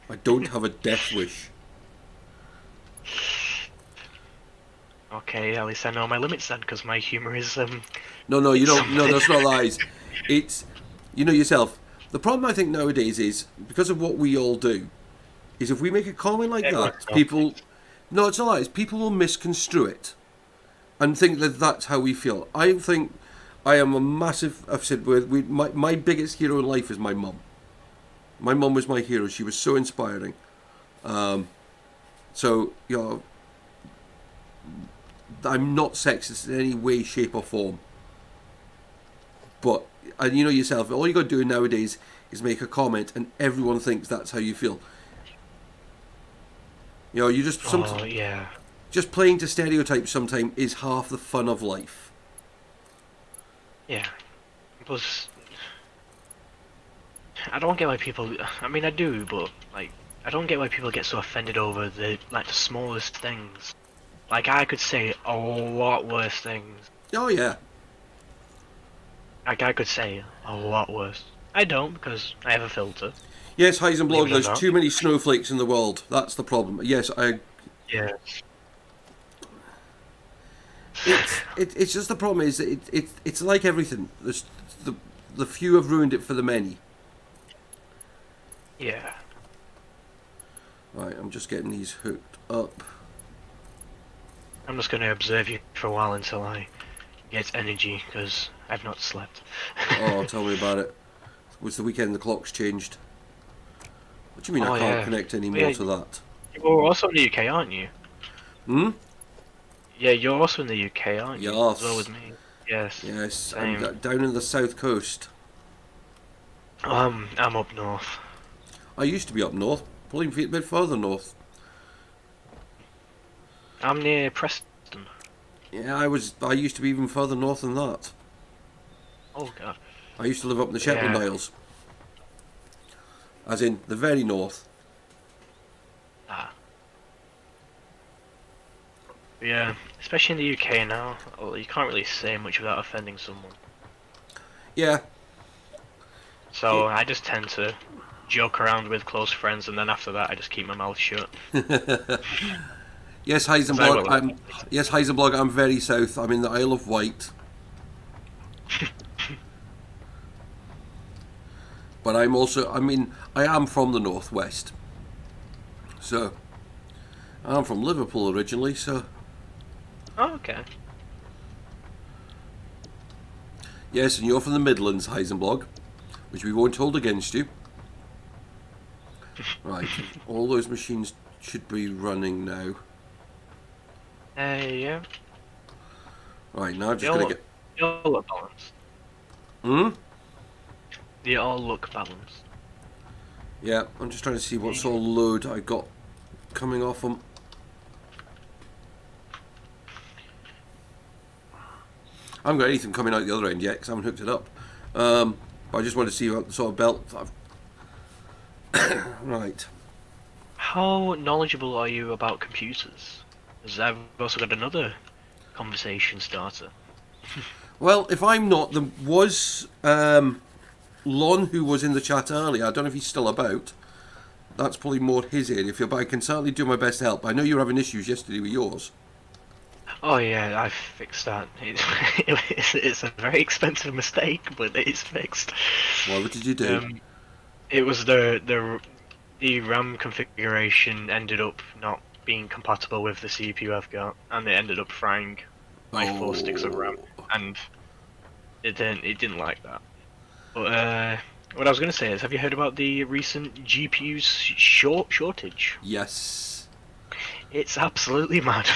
I don't have a death wish. Okay, at least I know my limits then, because my humour is No, you don't. No, that's not lies. It's, you know yourself. The problem I think nowadays is because of what we all do, is if we make a comment like that, people. No, it's not lies. People will misconstrue it, and think that that's how we feel. I think I am a massive. I've said my biggest hero in life is my mum. My mum was my hero. She was so inspiring. So you know. I'm not sexist in any way, shape or form. But, and you know yourself, all you got to do nowadays is make a comment and everyone thinks that's how you feel. You know, you just... Oh, yeah. just playing to stereotypes sometimes is half the fun of life. Yeah. Plus, I don't get why people. I mean, I do, but like, I don't get why people get so offended over the smallest things. Like, I could say a lot worse things. Oh yeah. Like, I could say a lot worse. I don't, because I have a filter. Yes, Heisenblog, Believe it or there's not. too many snowflakes in the world. That's the problem. Yes, Yeah. it's just the problem is that it's like everything. The few have ruined it for the many. Yeah. Right, I'm just getting these hooked up. I'm just going to observe you for a while until I get energy, because I've not slept. Oh, tell me about it. It was the weekend the clocks changed. What do you mean Oh, I can't yeah. connect anymore Yeah. to that? You're also in the UK, aren't you? Hmm? Yeah, you're also in the UK, aren't you? Yes. As well with me. Yes. Yes, I'm Same. down in the south coast. I'm up north. I used to be up north, probably a bit further north. I'm near Preston. Yeah, I used to be even further north than that. Oh god. I used to live up in the Shetland Yeah. Isles. As in, the very north. Ah. Yeah, especially in the UK now, you can't really say much without offending someone. Yeah, So I just tend to joke around with close friends, and then after that I just keep my mouth shut. yes, I Heisenblog, will- Heisenblog, I'm very south. I'm in the Isle of Wight. But I am from the northwest. So, I'm from Liverpool originally, so... Oh, okay. Yes, and you're from the Midlands, Heisenblog, which we won't hold against you. Right, all those machines should be running now. Yeah. Right, now I'm They just all, going to look, they all look balanced. Hmm? They all look balanced. Yeah, I'm just trying to see what sort of load I got coming off them. I haven't got anything coming out the other end yet because I haven't hooked it up. But I just wanted to see what sort of belt I've... Right. How knowledgeable are you about computers? Because I've also got another conversation starter. Well, if I'm not, there was Lon who was in the chat earlier. I don't know if he's still about. That's probably more his area, but I can certainly do my best to help. I know you were having issues yesterday with yours. Oh yeah, I've fixed that. It's a very expensive mistake, but it's fixed. Well, what did you do? It was the RAM configuration ended up not being compatible with the CPU I've got, and it ended up frying my 4 sticks of RAM, and it didn't like that. But what I was going to say is, have you heard about the recent GPU shortage? Yes. It's absolutely mad.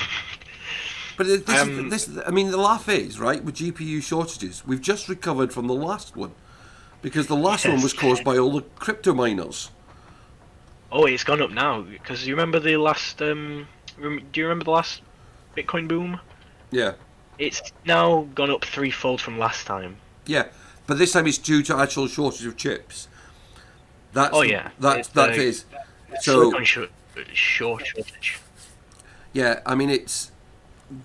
But I mean, the laugh is, right, with GPU shortages, we've just recovered from the last one. Because the last one was caused by all the crypto miners. Oh, it's gone up now, because you remember the last, do you remember the last Bitcoin boom? Yeah. It's now gone up threefold from last time. Yeah, but this time it's due to actual shortage of chips. That's that is. So silicon shortage. yeah, I mean it's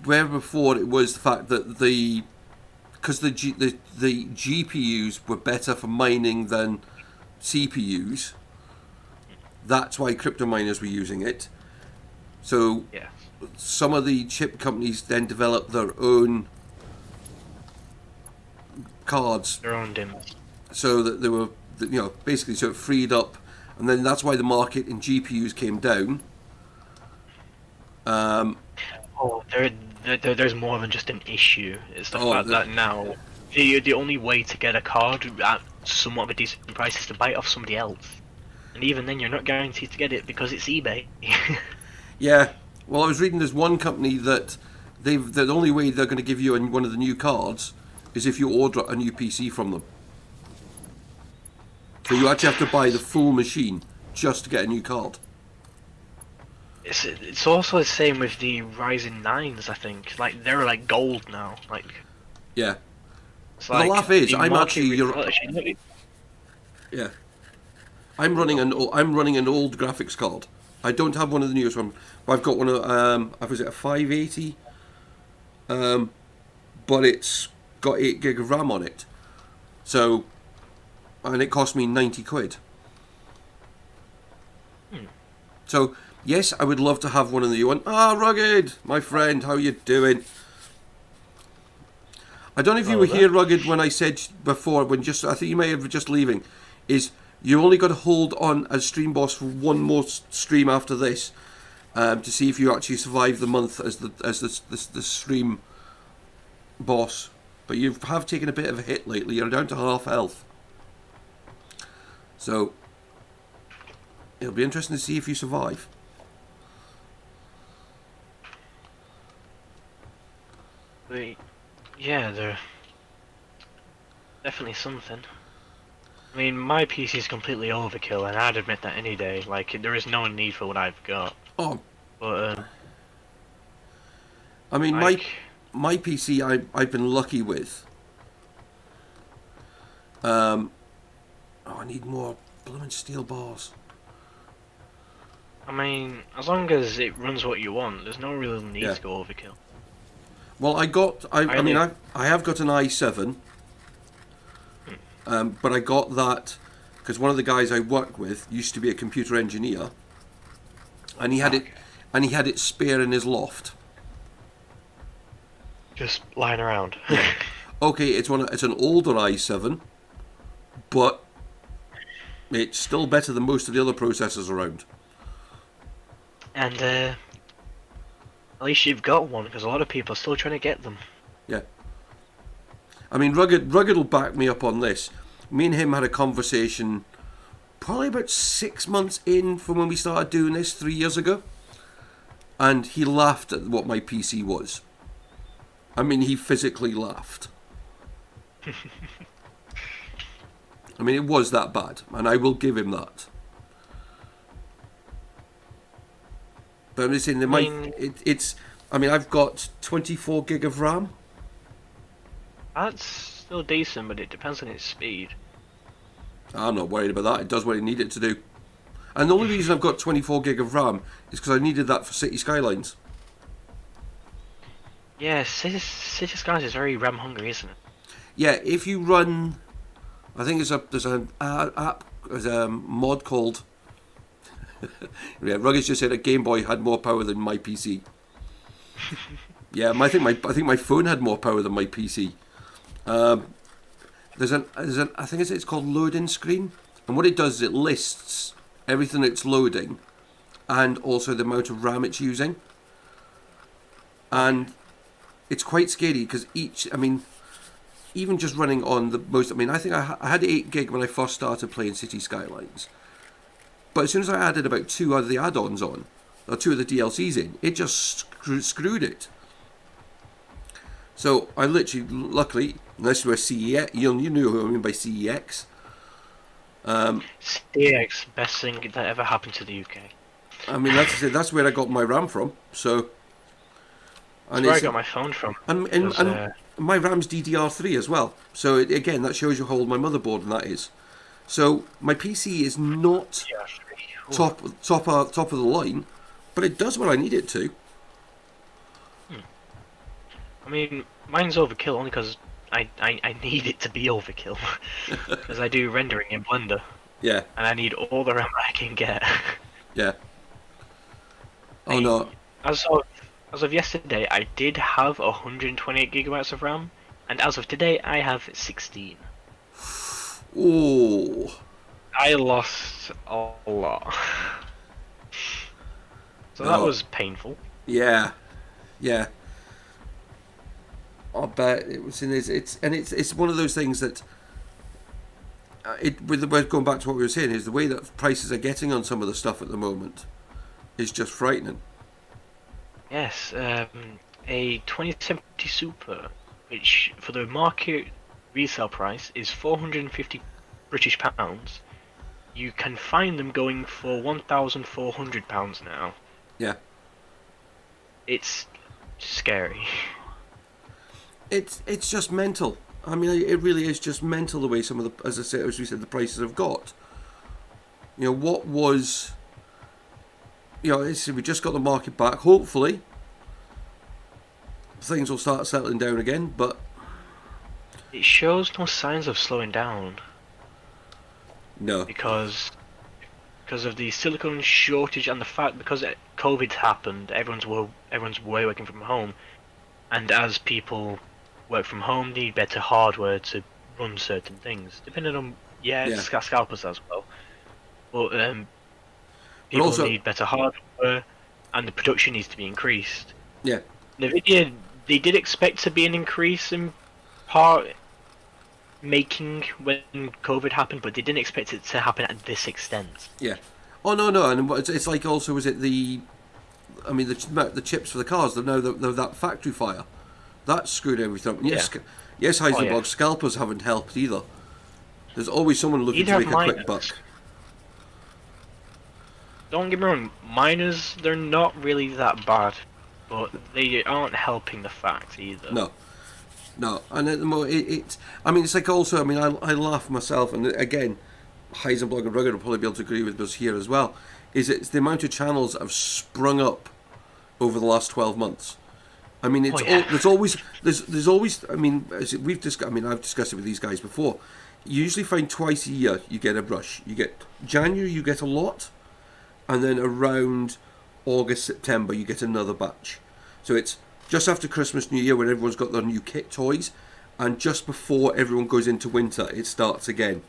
where before it was the fact that because the GPUs were better for mining than CPUs. That's why crypto miners were using it. So Yeah. some of the chip companies then developed their own cards, Their own DIMMs. so that they were, basically, so it freed up, and then that's why the market in GPUs came down. Oh, there's more than just an issue. It's the fact that now the only way to get a card at somewhat of a decent price is to buy it off somebody else, and even then you're not guaranteed to get it because it's eBay. Yeah, well, I was reading there's one company that the only way they're going to give you one of the new cards is if you order a new PC from them. So you actually have to buy the full machine just to get a new card. It's also the same with the Ryzen 9s, I think. Like, they're like gold now. Like, Yeah. it's But the like laugh is, the I'm market actually yeah. I'm running an old graphics card. I don't have one of the newest ones. I've got one of was it a 580? But it's got 8 gig of RAM on it. So, and it cost me 90 quid. So, yes, I would love to have one of the new one. Ah, Rugged, my friend, how you doing? I don't know if you were here, Rugged, when I said before, I think you may have just leaving, is you only got to hold on as Stream Boss for one more stream after this, to see if you actually survive the month as the stream boss. But you have taken a bit of a hit lately. You're down to half health. So, it'll be interesting to see if you survive. Yeah, they're definitely something. I mean, my PC is completely overkill, and I'd admit that any day. Like, there is no need for what I've got. Oh, But I mean, like, my PC I've been lucky with. I need more blooming steel bars. I mean, as long as it runs what you want, there's no real need Yeah. to go overkill. Well, I have got an i7, but I got that because one of the guys I work with used to be a computer engineer, and he had it spare in his loft. Just lying around. Okay, it's an older i7, but it's still better than most of the other processors around. And at least you've got one, because a lot of people are still trying to get them. Yeah. I mean, Rugged will back me up on this. Me and him had a conversation probably about 6 months in from when we started doing this 3 years ago, and he laughed at what my PC was. I mean, he physically laughed. I mean, it was that bad, and I will give him that. But I'm just saying, I've got 24 gig of RAM. That's still decent, but it depends on its speed. I'm not worried about that. It does what it needed to do. And the only reason I've got 24 gig of RAM is because I needed that for City Skylines. Yeah, City Skylines is very RAM hungry, isn't it? Yeah, if you run, I think there's an app, there's a mod called. Yeah, Rugged just said a Game Boy had more power than my PC. Yeah, I think my phone had more power than my PC. There's an I think it's called loading screen, and what it does is it lists everything it's loading, and also the amount of RAM it's using. And it's quite scary because even just running on the most, I think I had 8 gig when I first started playing City Skylines. But as soon as I added about 2 of the add-ons on, or 2 of the DLCs in, it just screwed it. So I luckily, this is where CEX, you knew who I mean by CEX. CEX, best thing that ever happened to the UK. I mean, that's where I got my RAM from. So, That's where I got my phone from. And my RAM's DDR3 as well. So again, that shows you how old my motherboard and that is. So my PC is not top of the line, but it does what I need it to. I mean, mine's overkill only because I need it to be overkill. Because I do rendering in Blender. Yeah. And I need all the RAM I can get. Yeah. Oh no. As of yesterday, I did have 128 gigabytes of RAM, and as of today, I have 16. Oh. I lost a lot. So that was painful. Yeah. Yeah. I bet it was it's one of those things that going back to what we were saying, is the way that prices are getting on some of the stuff at the moment is just frightening. Yes, a 2070 Super, which for the market resale price is 450 British pounds. You can find them going for £1,400 now. Yeah. It's scary. It's just mental. I mean, it really is just mental the way some of the, as we said, the prices have got. You know, what was, you know, we just got the market back. Hopefully, things will start settling down again, but It shows no signs of slowing down no. because of the silicone shortage and the fact because COVID's happened, everyone's way working from home, and as people work from home, they need better hardware to run certain things. Depending on scalpers as well, but people also, need better hardware, and the production needs to be increased. Yeah. NVIDIA, they did expect to be an increase in part making when COVID happened, but they didn't expect it to happen at this extent. Yeah. Oh no, and it's like also is it the chips for the cars? They're now that factory fire, that screwed everything up. Yes, Heisenberg scalpers haven't helped either. There's always someone looking to make a quick buck. Don't get me wrong, miners, they're not really that bad, but they aren't helping the facts either. No, and at the moment, it's like also, I laugh myself, and again, Heisenberg and Rugged will probably be able to agree with us here as well, it's the amount of channels that have sprung up over the last 12 months. I mean, there's always, as we've discussed, I've discussed it with these guys before, you usually find twice a year you get a brush. You get January, you get a lot, and then around August, September, you get another batch. So it's just after Christmas, New Year, when everyone's got their new kit toys, and just before everyone goes into winter, it starts again.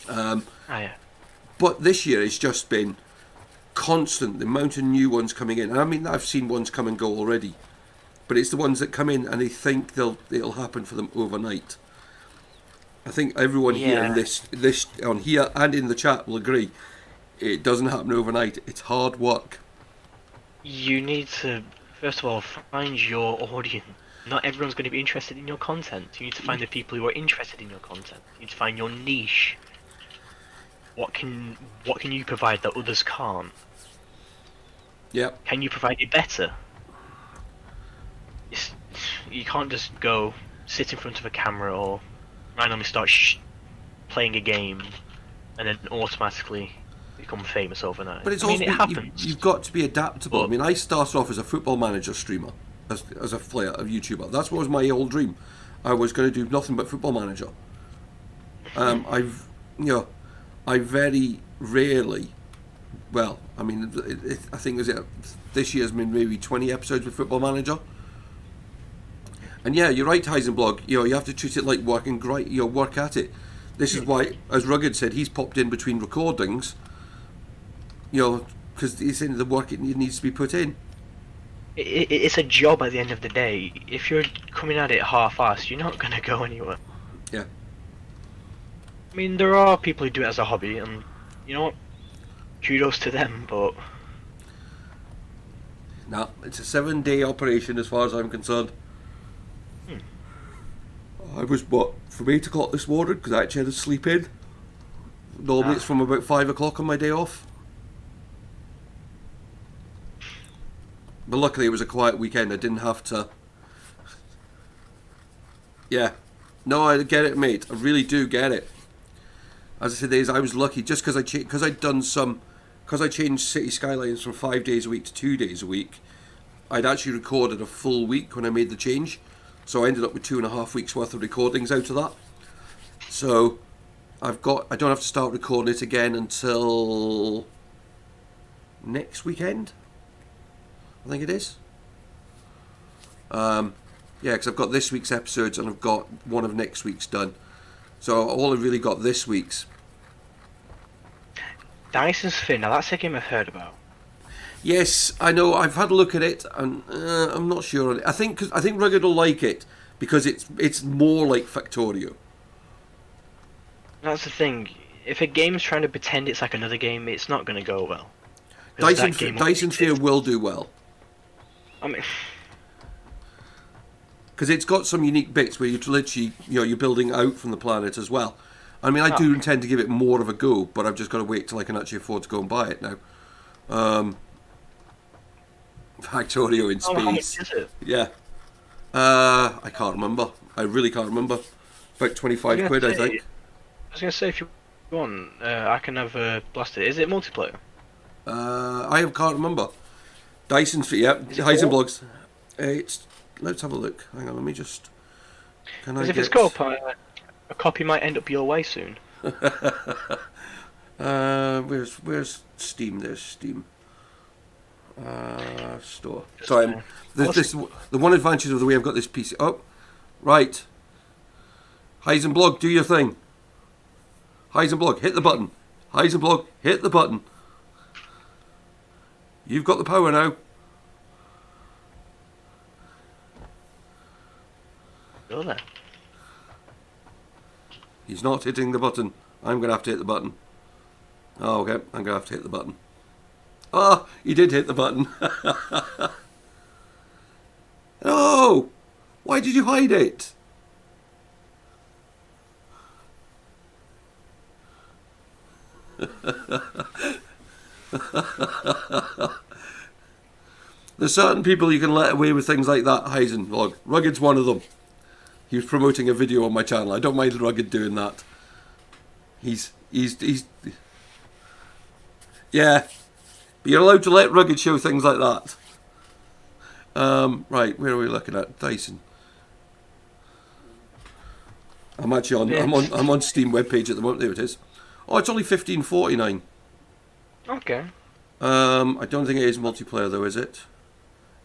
But this year it's just been constant, the amount of new ones coming in. And I've seen ones come and go already, but it's the ones that come in and they think it'll happen for them overnight. I think everyone here in this on here and in the chat will agree. It doesn't happen overnight. It's hard work. You need to, first of all, find your audience. Not everyone's going to be interested in your content. You need to find the people who are interested in your content. You need to find your niche. What can you provide that others can't? Yep. Can you provide it better? You can't just go sit in front of a camera or randomly start playing a game and then automatically become famous overnight. But it's it happens. You've got to be adaptable. I started off as a Football Manager streamer, as a player, a YouTuber. That's what was my old dream. I was going to do nothing but Football Manager. I very rarely, I think this year's been maybe 20 episodes with Football Manager. And yeah, you're right, Heisenblog. You have to treat it like work and work at it. This is why, as Rugged said, he's popped in between recordings. Because he's in the work it needs to be put in. It's a job at the end of the day. If you're coming at it half-assed, you're not going to go anywhere. Yeah. There are people who do it as a hobby, and you know what? Kudos to them, but... No, it's a 7-day operation as far as I'm concerned. I was, from 8 o'clock this morning, because I actually had to sleep in. Normally it's from about 5 o'clock on my day off. But luckily it was a quiet weekend, I didn't have to... Yeah. No, I get it, mate. I really do get it. As I said, I was lucky just because I changed City Skylines from 5 days a week to 2 days a week. I'd actually recorded a full week when I made the change, so I ended up with 2.5 weeks worth of recordings out of that. So I don't have to start recording it again until next weekend, I think it is. Because I've got this week's episodes and I've got one of next week's done. So all I've really got this week's. Dyson Sphere, now that's a game I've heard about. Yes, I know. I've had a look at it, and I'm not sure on it. I think Rugged will like it because it's more like Factorio. That's the thing. If a game's trying to pretend it's like another game, it's not going to go well. Dyson Sphere will do well. Because it's got some unique bits where you're literally, you're building out from the planet as well. I do intend to give it more of a go, but I've just got to wait till I can actually afford to go and buy it now. Factorio in How much space. is it? Yeah. I can't remember. I really can't remember. About 25 quid, I think. I was gonna say, if you want, I can have blasted. Is it multiplayer? Can't remember. Dyson's, yeah, Heisenblog's. It's. Let's have a look. Hang on, let me just. Can I Because if get... it's co-op, a copy might end up your way soon. Where's Steam? There's Steam. Store. Sorry, the one advantage of the way I've got this PC. Oh, right. Heisenblog, do your thing. Heisenblog, hit the button. Heisenblog, hit the button. You've got the power now. Go there. He's not hitting the button. I'm going to have to hit the button. Oh, okay. I'm going to have to hit the button. Ah, he did hit the button. No! Why did you hide it? There's certain people you can let away with things like that, Heisenblog. Rugged's one of them. He was promoting a video on my channel. I don't mind Rugged doing that. He's yeah. But you're allowed to let Rugged show things like that. Right, where are we looking at? Dyson. I'm actually on. I'm on Steam webpage at the moment. There it is. Oh, it's only $15.49. Okay. I don't think it is multiplayer though, is it?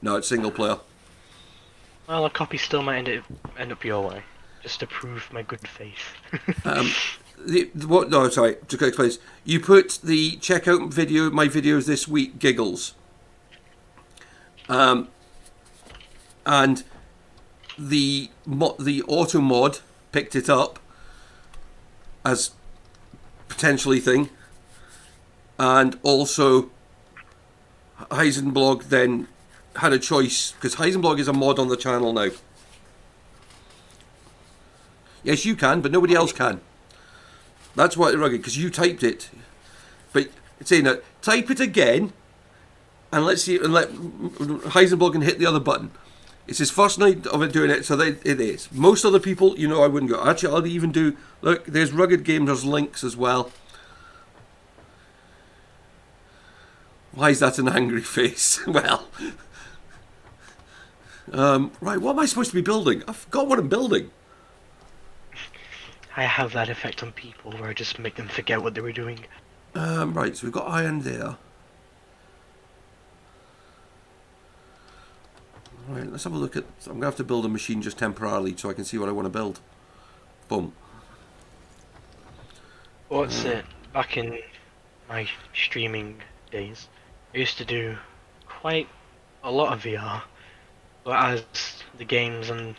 No, it's single player. Well, a copy still might end up your way, just to prove my good faith. No, sorry. Just to explain this. You put the checkout video, my videos this week, giggles. And the auto mod picked it up as potentially thing, and also Heisenblog then had a choice, because Heisenblog is a mod on the channel now. Yes, you can, but nobody else can. That's why Rugged, because you typed it. But it's saying that type it again, and let's see, and let Heisenblog can hit the other button. It's his first night of it doing it, so it is. Most other people, I wouldn't go. Actually, I'll even do. Look, there's Rugged Game. There's links as well. Why is that an angry face? Well, right. What am I supposed to be building? I forgot what I'm building. I have that effect on people where I just make them forget what they were doing. Right. So we've got iron there. Right, let's have a look at... I'm going to have to build a machine just temporarily so I can see what I want to build. Boom. What's it? Back in my streaming days, I used to do quite a lot of VR. But as the games and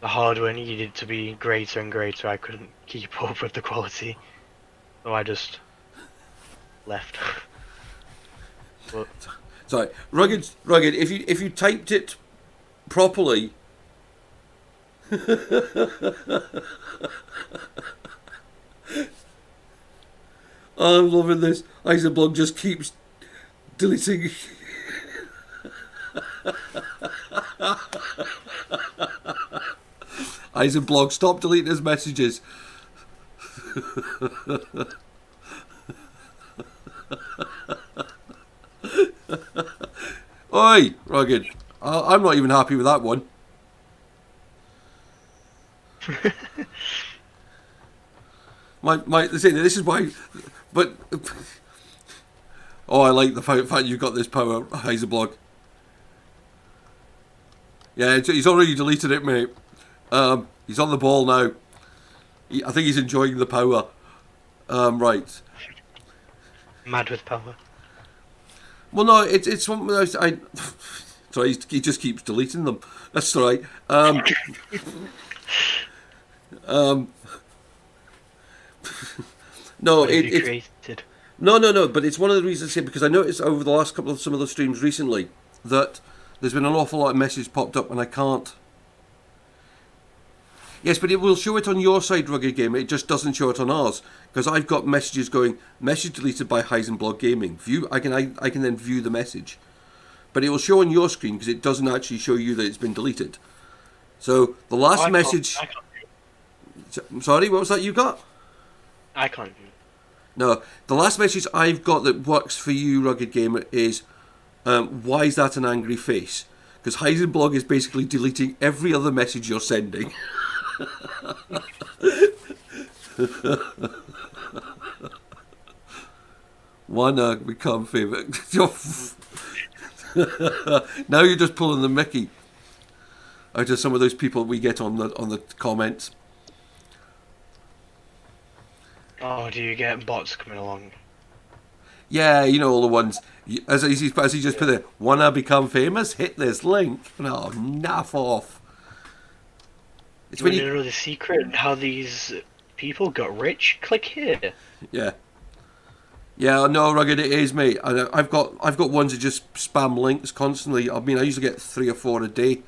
the hardware needed to be greater and greater, I couldn't keep up with the quality. So I just left. But sorry, Rugged, if you typed it properly. I'm loving this. Heisenblog just keeps deleting. Heisenblog, stop deleting his messages. Oi, Rugged. I'm not even happy with that one. This is why, but oh, I like the fact you've got this power, Heisenblog. Yeah, he's already deleted it, mate. He's on the ball now. I think he's enjoying the power. Right. mad with power. Well, no, it's one. Sorry, he just keeps deleting them. That's all right. No, No. But it's one of the reasons here, because I noticed over the last couple of some of the streams recently that there's been an awful lot of messages popped up, and I can't. Yes, but it will show it on your side, Rugged Game. It just doesn't show it on ours, because I've got messages going. Message deleted by Heisenblog Gaming. View. I can then view the message, but it will show on your screen because it doesn't actually show you that it's been deleted. So the last message. Sorry, what was that you got? I can't do it. No, the last message I've got that works for you, Rugged Gamer, is why is that an angry face? Because Heisenblog is basically deleting every other message you're sending. Wanna become favourite. Now you're just pulling the Mickey out of some of those people we get on the comments. Oh, do you get bots coming along? Yeah, you know, all the ones. As he just put there, wanna become famous? Hit this link. No, naff off. It's Do you want to know the secret? How these people got rich? Click here. Yeah. Yeah, no, Rugged, it is, mate. I've got ones that just spam links constantly. I mean, I usually get 3 or 4 a day.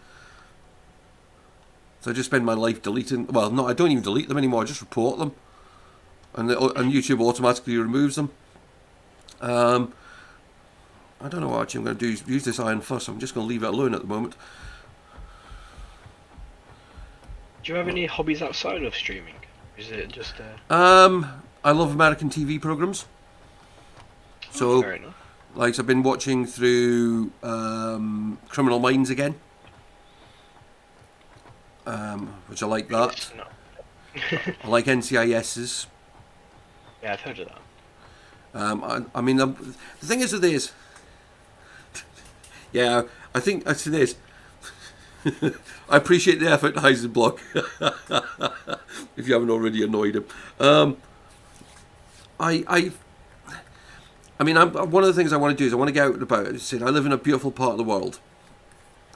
So I just spend my life deleting. Well, no, I don't even delete them anymore. I just report them, and YouTube automatically removes them. I don't know what actually I'm going to do. Use this iron first. I'm just going to leave it alone at the moment. Do you have any hobbies outside of streaming? Is it just I love American TV programs. So, fair enough. like, I've been watching through Criminal Minds again, which I like that. No. I like NCIS's. Yeah, I've heard of that. I mean, the thing is with this, yeah, I think I'd say this. I appreciate the effort, Heisenblock. If you haven't already annoyed him, I mean, one of the things I want to do is I want to get out and about. As I said, I live in a beautiful part of the world,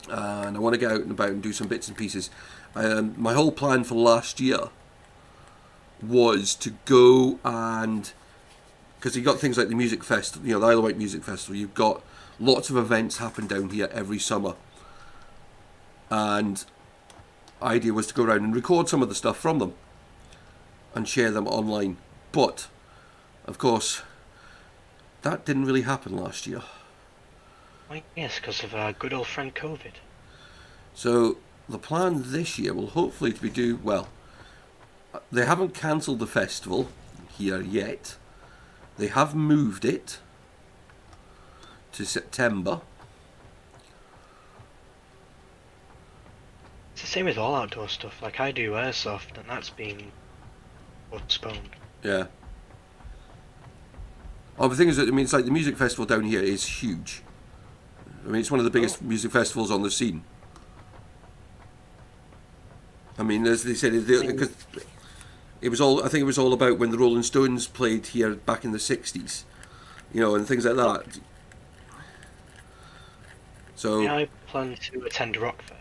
and I want to get out and about and do some bits and pieces. My whole plan for last year was to go and, because you've got things like the music festival, you know, the Isle of Wight Music Festival. You've got lots of events happen down here every summer, and the idea was to go around and record some of the stuff from them and share them online. But of course, that didn't really happen last year. Well, yes, because of our good old friend COVID. So the plan this year will hopefully to be well, they haven't cancelled the festival here yet. They have moved it to September. It's the same with all outdoor stuff. Like, I do airsoft, and that's been postponed. Yeah. Oh, the thing is that, I mean, it's like the music festival down here is huge. I mean, it's one of the biggest music festivals on the scene. I mean, as they said, because it was all, I think it was all about when the Rolling Stones played here back in the 60s, you know, and things like that. So Yeah, I plan to attend Rockfest.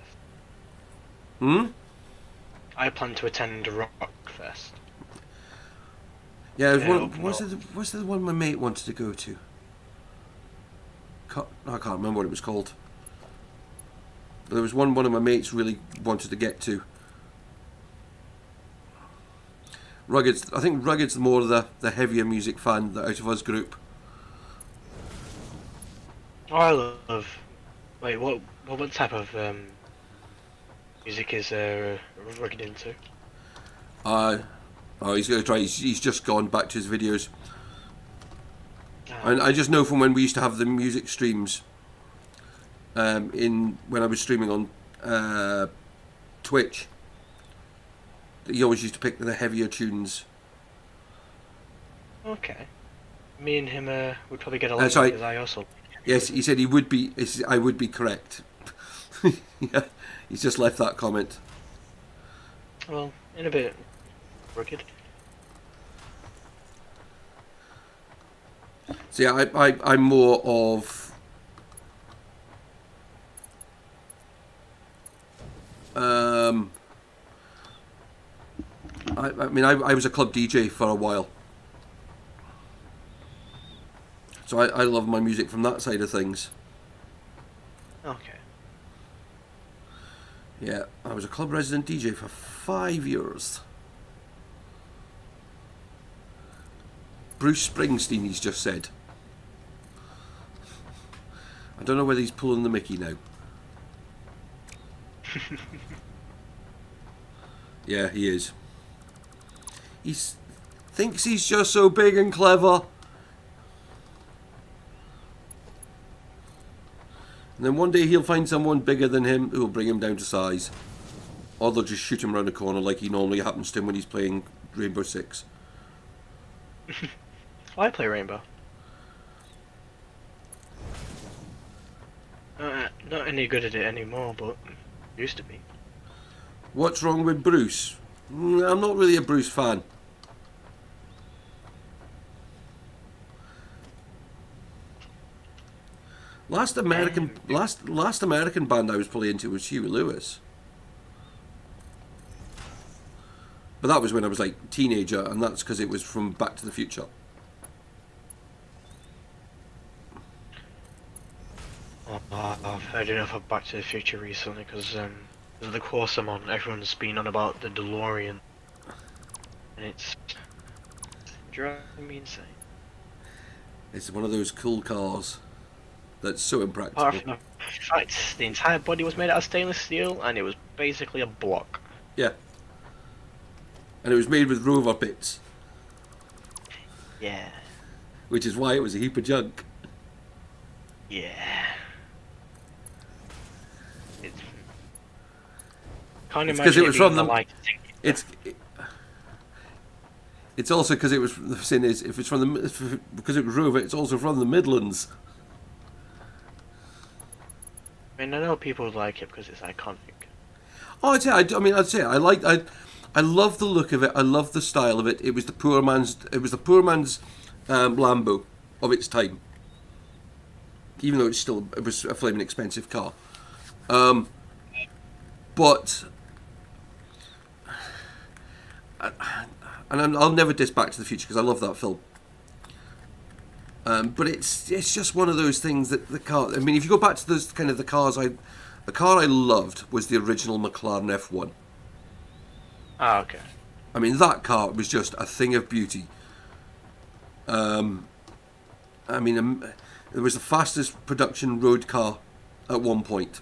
I plan to attend Rockfest. Yeah, was the one my mate wanted to go to? I can't remember what it was called. But there was one of my mates really wanted to get to. Rugged's, I think Rugged's more the heavier music fan out of us group. Oh, I love. Wait, what type of music is Rugged into? Oh, he's going to try. He's just gone back to his videos. Oh. And I just know from when we used to have the music streams, when I was streaming on Twitch, that he always used to pick the heavier tunes. Okay. Me and him would probably get along sorry. because I also. Yes, he said he would be. I would be correct. Yeah, he's just left that comment. Well, in a bit, Rugged. So yeah, I'm more of I mean I was a club DJ for a while, so I love my music from that side of things. Okay. Yeah, I was a club resident DJ for 5 years. Bruce Springsteen, he's just said. I don't know whether he's pulling the Mickey now. Yeah, he is. He thinks he's just so big and clever. And then one day he'll find someone bigger than him who will bring him down to size. Or they'll just shoot him around the corner like he normally happens to him when he's playing Rainbow Six. I play Rainbow. Not any good at it anymore, but used to be. What's wrong with Bruce? I'm not really a Bruce fan. Last American band I was probably into was Huey Lewis. But that was when I was like teenager, and that's because it was from Back to the Future. I've heard enough of Back to the Future recently because the course I'm on, everyone's been on about the DeLorean, and it's driving me insane. It's one of those cool cars that's so impractical. Apart from the fact the entire body was made out of stainless steel, and it was basically a block. Yeah. And it was made with rover bits. Yeah. Which is why it was a heap of junk. Yeah. Can't It's imagine because it was from the. like It's also because it was. The sin is, if it's from the because it was rover, it's also from the Midlands. I mean, I know people would like it because it's iconic. Oh, I'd say. I love the look of it. I love the style of it. It was the poor man's. It was the poor man's Lambo of its time. Even though it was a flaming expensive car. But. And I'll never diss Back to the Future because I love that film. But it's just one of those things that the car. I mean, if you go back to those kind of the car I loved was the original McLaren F1. Ah, okay. I mean, that car was just a thing of beauty. I mean, it was the fastest production road car at one point.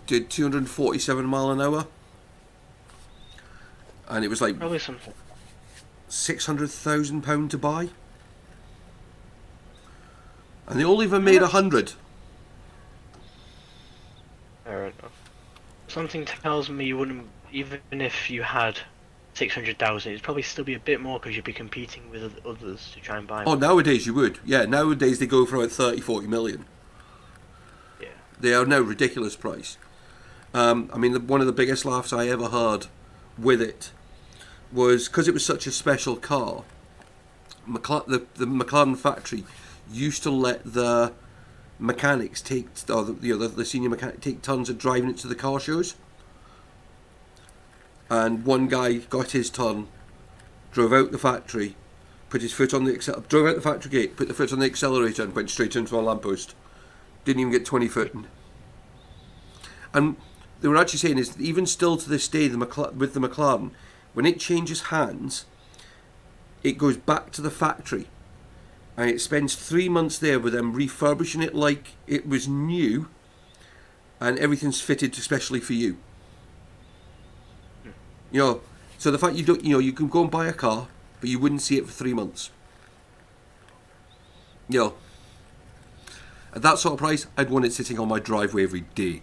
Did 247 mile an hour? And it was like Probably something. £600,000 to buy. And they only ever made 100. Fair enough. Something tells me you wouldn't, even if you had 600,000, it'd probably still be a bit more because you'd be competing with others to try and buy Oh, one. nowadays you would. Yeah, nowadays they go for about 30-40 million. Yeah. They are now ridiculous price. I mean, one of the biggest laughs I ever heard with it was because it was such a special car. The McLaren factory used to let the mechanics the senior mechanic take turns of driving it to the car shows. And one guy got his turn, drove out the factory, put his foot on the drove out the factory gate, put the foot on the accelerator, and went straight into a lamppost. Didn't even get 20 foot. And they were actually saying is even still to this day with the McLaren, when it changes hands, it goes back to the factory, and it spends 3 months there with them refurbishing it like it was new, and everything's fitted especially for you. You know, so the fact you don't, you can go and buy a car, but you wouldn't see it for 3 months. You know, at that sort of price, I'd want it sitting on my driveway every day.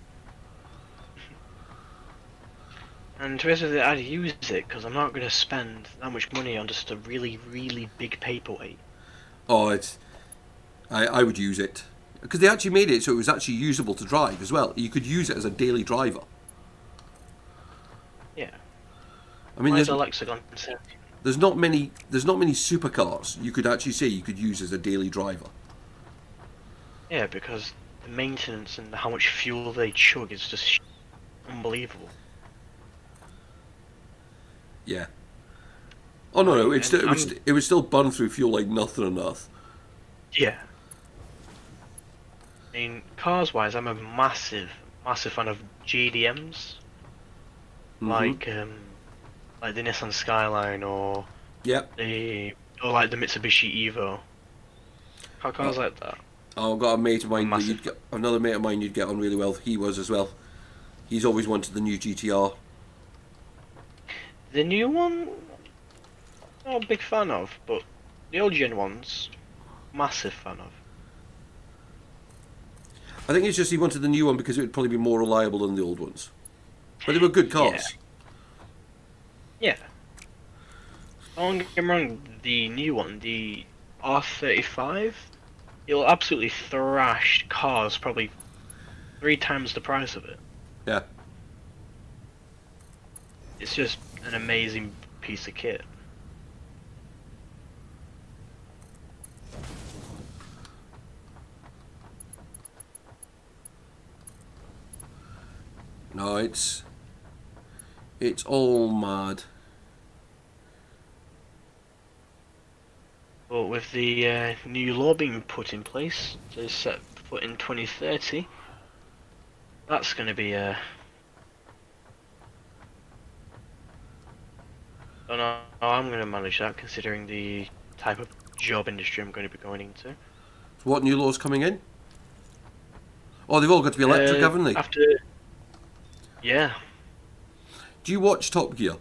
And to be honest with you, I'd use it because I'm not going to spend that much money on just a really, really big paperweight. Oh, I would use it because they actually made it so it was actually usable to drive as well. You could use it as a daily driver. Yeah. I mean, Where's Alexa gone? there's not many supercars you could actually say you could use as a daily driver. Yeah, because the maintenance and how much fuel they chug is just unbelievable. Yeah. Oh no, it would still burn through fuel like nothing on earth. Yeah. I mean, cars-wise, I'm a massive fan of JDMs. Mm-hmm. Like the Nissan Skyline or Yep. like the Mitsubishi Evo. How cars like that? Oh, I've got a mate of mine that Massive. another mate of mine you'd get on really well. He was as well. He's always wanted the new GTR. The new one, not a big fan of, but the old gen ones, massive fan of. I think it's just he wanted the new one because it would probably be more reliable than the old ones. But they were good cars. Yeah. Don't get me wrong, the new one, the R35, it'll absolutely thrash cars probably 3 times the price of it. Yeah. It's just an amazing piece of kit. No, it's all mad. But with the new law being put in place, so it's set foot in 2030, that's going to be a... I don't know how I'm going to manage that, considering the type of job industry I'm going to be going into. What new laws coming in? Oh, they've all got to be electric, haven't they? After... Yeah. Do you watch Top Gear?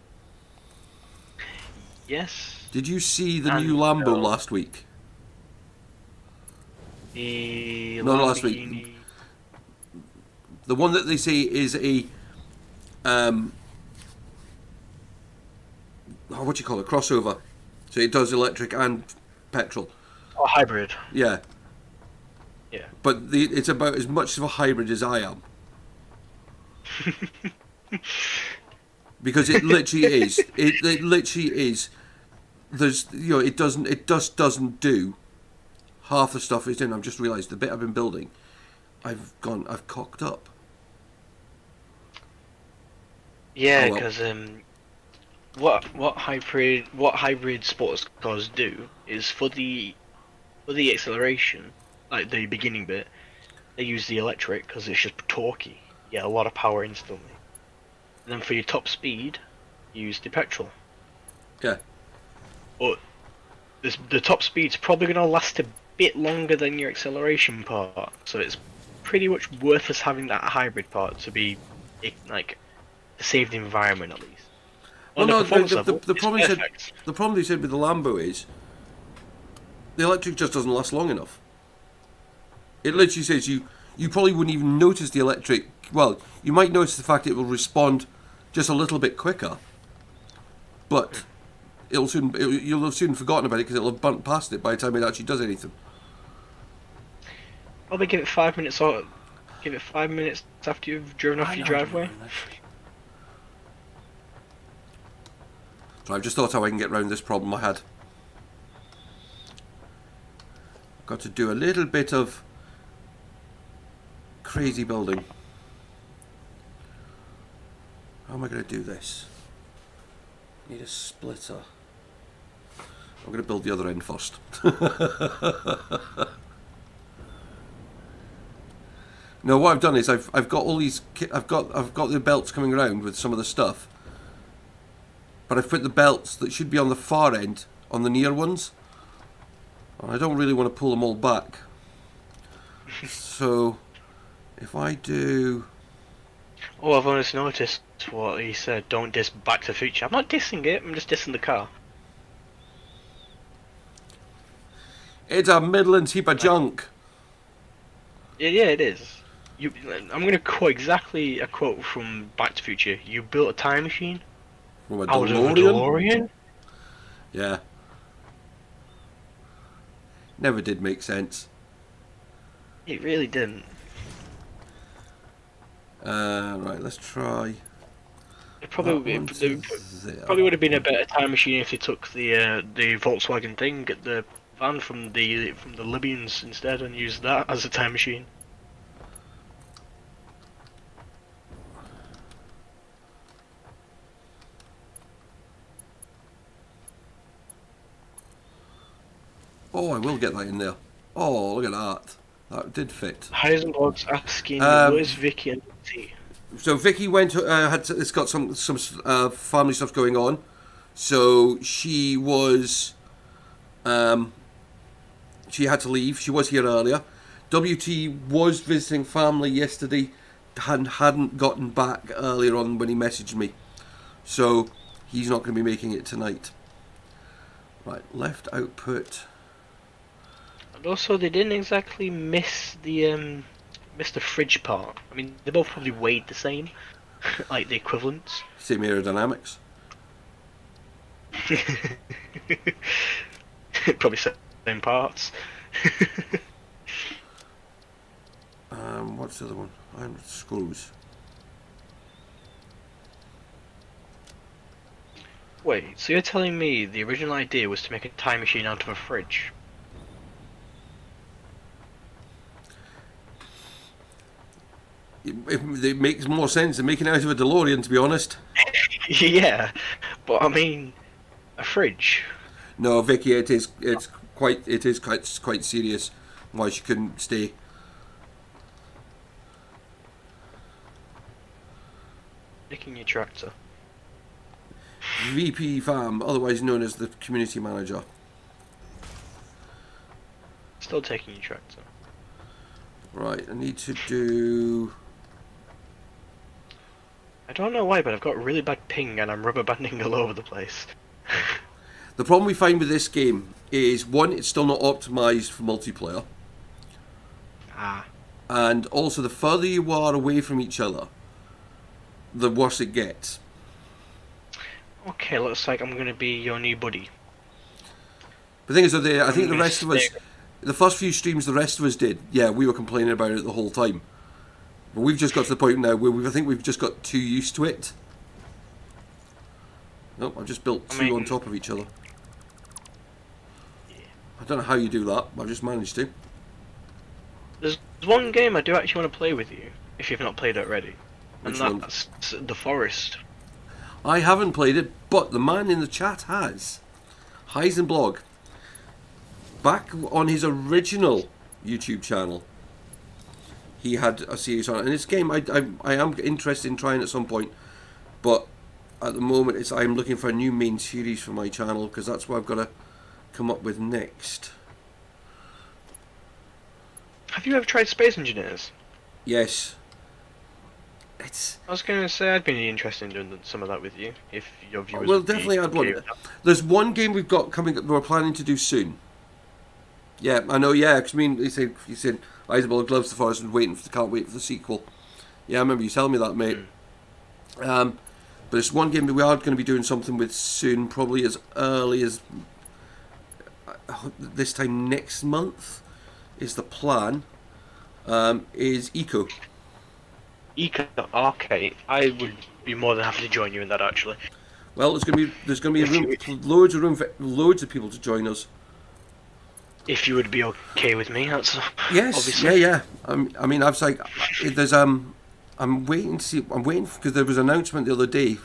Yes. Did you see the And new Lambo no. last week? The No, last week. Lamborghini- The one that they say is a what do you call it? Crossover. So it does electric and petrol. Oh, hybrid. Yeah. Yeah. But it's about as much of a hybrid as I am. Because it literally is. It literally is. There's it just doesn't do half the stuff it's doing. I've just realised the bit I've been building, I've cocked up. Yeah, Oh, well. because what hybrid sports cars do is for the acceleration, like the beginning bit, they use the electric because it's just torquey. You get a lot of power instantly. And then for your top speed, you use the petrol. Yeah. But the top speed's probably going to last a bit longer than your acceleration part, so it's pretty much worthless having that hybrid part to be like to save the environment at least. Well, On a no, performance the level, problem it's they said perfect. the problem they said with the Lambo is the electric just doesn't last long enough. It literally says you probably wouldn't even notice the electric. Well, you might notice the fact it will respond just a little bit quicker, but you'll have soon forgotten about it because it'll have burnt past it by the time it actually does anything. Probably give it 5 minutes or give it 5 minutes after you've driven off your driveway. So I've just thought how I can get around this problem I had. I've got to do a little bit of crazy building. How am I going to do this? Need a splitter. I'm going to build the other end first. No, what I've done is I've got all these. I've got the belts coming around with some of the stuff, but I've put the belts that should be on the far end on the near ones, and I don't really want to pull them all back. So, if I do. Oh, I've honest noticed what he said. Don't diss Back to the Future. I'm not dissing it. I'm just dissing the car. It's a Midlands heap of junk. Yeah, it is. I'm gonna quote exactly a quote from Back to the Future. You built a time machine From a out of a DeLorean? DeLorean? Yeah. Never did make sense. It really didn't. Right, let's try. It probably that one to there. probably would have been a better time machine if they took the Volkswagen thing, get the van from the Libyans instead, and used that as a time machine. Oh, I will get that in there. Oh, look at that. That did fit. Heisenberg's asking, where's Vicky and T? So Vicky went. It's got some family stuff going on. So she was she had to leave. She was here earlier. WT was visiting family yesterday and hadn't gotten back earlier on when he messaged me. So he's not going to be making it tonight. Right, left output. And also, they didn't exactly miss the fridge part. I mean, they both probably weighed the same, like the equivalents. Same aerodynamics. Probably same parts. What's the other one? Iron screws. Wait, so you're telling me the original idea was to make a time machine out of a fridge? It makes more sense than making it out of a DeLorean, to be honest. Yeah, but I mean, a fridge. No, Vicky, it is quite serious. Why she couldn't stay. Nicking your tractor. VP Fam, otherwise known as the community manager. Still taking your tractor. Right, I need to do. I don't know why, but I've got really bad ping and I'm rubber banding all over the place. The problem we find with this game is, one, it's still not optimised for multiplayer. Ah. And also, the further you are away from each other, the worse it gets. Okay, looks like I'm gonna be your new buddy. The thing is, that I think the rest of us, the first few streams the rest of us did, yeah, we were complaining about it the whole time. But we've just got to the point now where I think we've just got too used to it. Nope, I've just built two on top of each other. Yeah. I don't know how you do that, but I've just managed to. There's one game I do actually want to play with you, if you've not played it already. Which and one? that's The Forest. I haven't played it, but the man in the chat has. Heisenblog. Back on his original YouTube channel, he had a series on it. And this game, I am interested in trying at some point, but at the moment I'm looking for a new main series for my channel, because that's what I've got to come up with next. Have you ever tried Space Engineers? Yes. I was going to say I'd be interested in doing some of that with you, if your viewers. Well, definitely I'd want it. There's one game we've got coming that we're planning to do soon. Yeah, I know. Yeah, because I mean, you said Isabel loves the Forest and can't wait for the sequel. Yeah, I remember you telling me that, mate. But it's one game that we are going to be doing something with soon, probably as early as this time next month. Is the plan? Is Eco. Eco, okay. I would be more than happy to join you in that, actually. Well, there's going to be loads of room for loads of people to join us. If you would be okay with me, that's yes, obviously. yeah. I mean, I've like, there's I'm waiting to see. I'm waiting because there was an announcement the other day.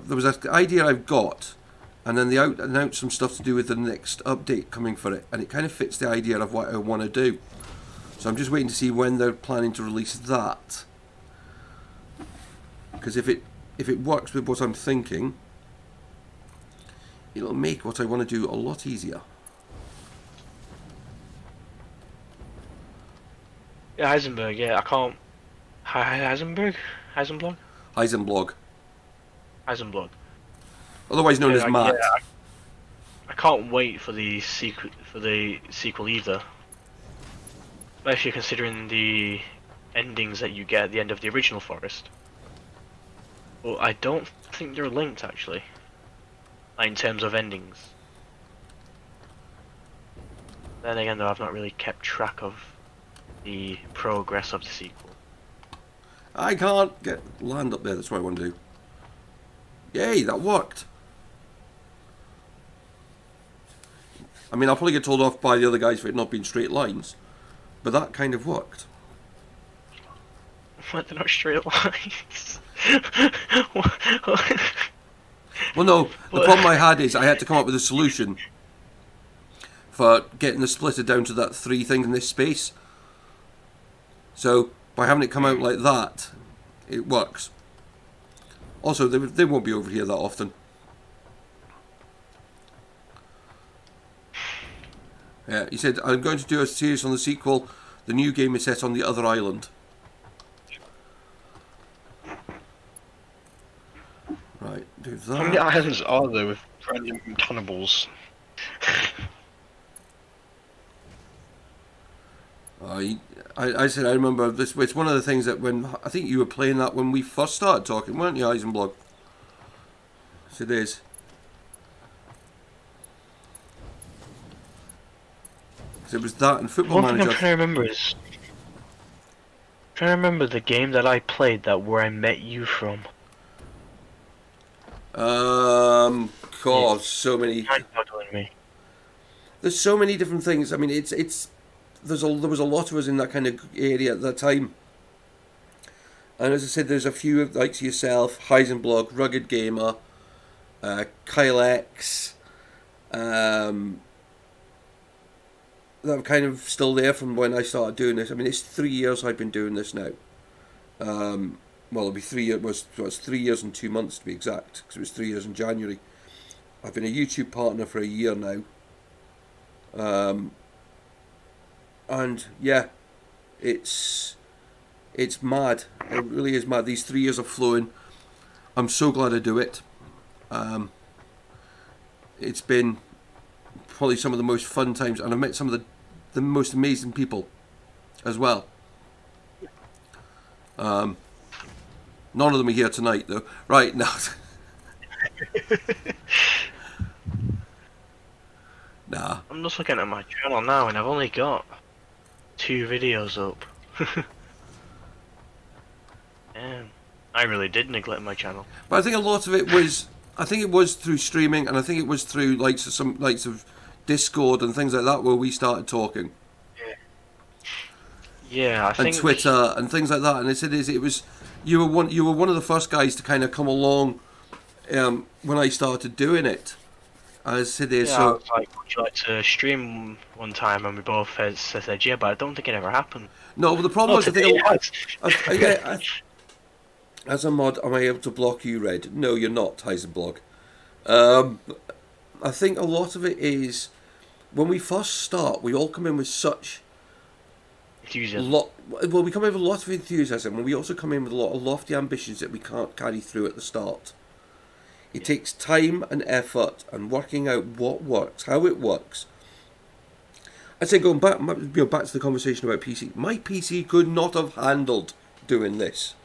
There was an idea I've got, and then they announced some stuff to do with the next update coming for it, and it kind of fits the idea of what I want to do. So I'm just waiting to see when they're planning to release that. Because if it works with what I'm thinking, it'll make what I want to do a lot easier. Yeah, Heisenberg, yeah, I can't... Heisenberg? Heisenblog. Heisenblog. Otherwise known as Matt. Yeah, I can't wait for the sequel either. Especially considering the endings that you get at the end of the original Forest. Well, I don't think they're linked, actually. Like, in terms of endings. Then again, though, I've not really kept track of the progress of the sequel. I can't land up there, that's what I want to do. Yay, that worked. I mean, I'll probably get told off by the other guys for it not being straight lines, but that kind of worked. What, they're not straight lines? Well, no, the problem I had is I had to come up with a solution for getting the splitter down to that 3 things in this space. So, by having it come out like that, it works. Also, they won't be over here that often. Yeah, he said, I'm going to do a series on the sequel. The new game is set on the other island. Right, do that. How many islands are there with random cannibals? I said I remember this. It's one of the things that when I think you were playing that when we first started talking, weren't you, Eisenblog? Yes, it is. So it was that and Football One thing Manager. I'm trying to remember is the game that I played that where I met you from. God, so many. Me. There's so many different things. I mean, there was a lot of us in that kind of area at that time. And as I said, there's a few like yourself, Heisenblog, Rugged Gamer, Kyle X, that are kind of still there from when I started doing this. I mean, it's 3 years I've been doing this now. Well, it'll be 3 years. It's 3 years and 2 months to be exact, because it was 3 years in January. I've been a YouTube partner for a year now. And yeah, it's mad. It really is mad. These 3 years are flowing. I'm so glad I do it. It's been probably some of the most fun times, and I've met some of the most amazing people as well. None of them are here tonight, though. Right now. Nah. I'm just looking at my channel now, and I've only got 2 videos up. I really did neglect my channel. But I think a lot of it was, I think it was through streaming, and I think it was through some likes of Discord and things like that where we started talking. Yeah, I think. And Twitter and things like that. And it was you were one of the first guys to kind of come along when I started doing it. As I said, I so was like, would you like to stream one time? And we both said yeah, but I don't think it ever happened. no. But the problem was, I today think it has. as a mod, am I able to block you, Red? No, you're not, Heisenblog. I think a lot of it is when we first start, we all come in with such Enthusiasm. well, we come in with a lot of enthusiasm, and we also come in with a lot of lofty ambitions that we can't carry through at the start. It takes time and effort and working out what works, how it works. I say going back to the conversation about PC. My PC could not have handled doing this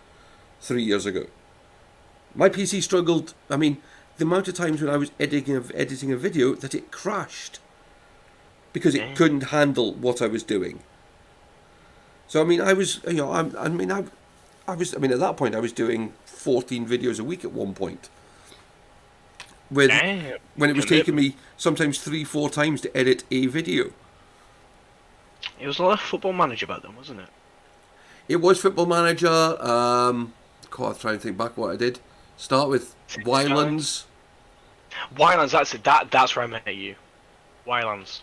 3 years ago. My PC struggled. I mean, the amount of times when I was editing a video that it crashed because it couldn't handle what I was doing. So I mean, I was at that point I was doing 14 videos a week at one point. When it was taking me sometimes 3-4 times to edit a video. It was a lot of Football Manager back then, wasn't it? It was Football Manager. I'm trying to think back what I did. Start with Wylands. Wylands, that's it. That's where I met you. Wylands.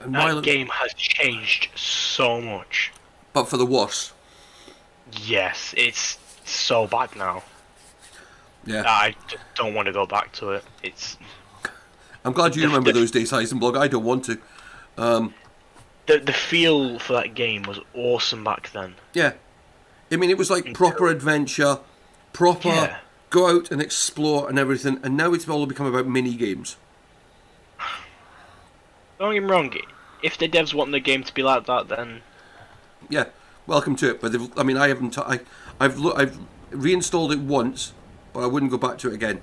And That game has changed so much. But for the worse. Yes, it's so bad now. Yeah. I just don't want to go back to it. I'm glad you remember those days, Heisenblog. I don't want to. The feel for that game was awesome back then. Yeah. I mean, it was like proper adventure, proper go out and explore and everything, and now it's all become about mini games. Don't get me wrong, if the devs want the game to be like that, then yeah, welcome to it. But I haven't. I've reinstalled it once, but I wouldn't go back to it again.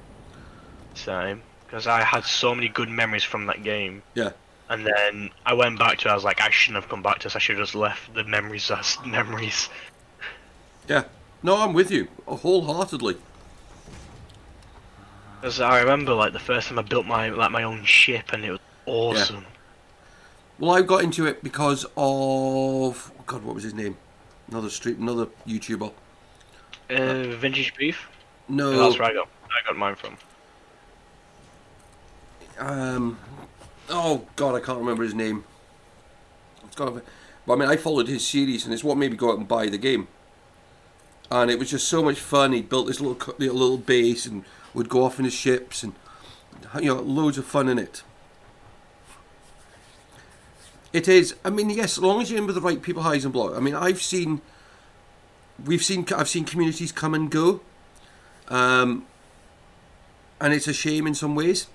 Same, because I had so many good memories from that game. Yeah. And then I went back to it. I was like, I shouldn't have come back to this. I should have just left the memories as memories. Yeah. No, I'm with you wholeheartedly. Because I remember, like, the first time I built my own ship, and it was awesome. Yeah. Well, I got into it because of God, what was his name? Another YouTuber. Vintage Beef. No, that's where I got mine from. Oh God, I can't remember his name. But I mean, I followed his series, and it's what made me go out and buy the game. And it was just so much fun. He built this little base and would go off in his ships, and loads of fun in it. It is. I mean, yes, as long as you're in with the right people, highs and blow. I mean, I've seen communities come and go, and it's a shame in some ways.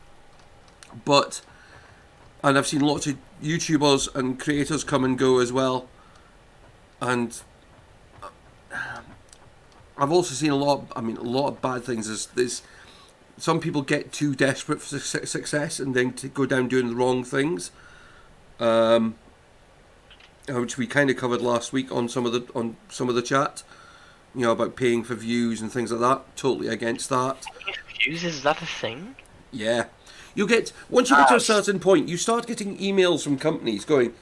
And I've seen lots of YouTubers and creators come and go as well, and I've also seen a lot of bad things. There's some people get too desperate for success and then to go down doing the wrong things, which we kind of covered last week on some of the chat. You know, about paying for views and things like that. Totally against that. Views, is that a thing? Yeah. Once you get to a certain point, you start getting emails from companies going,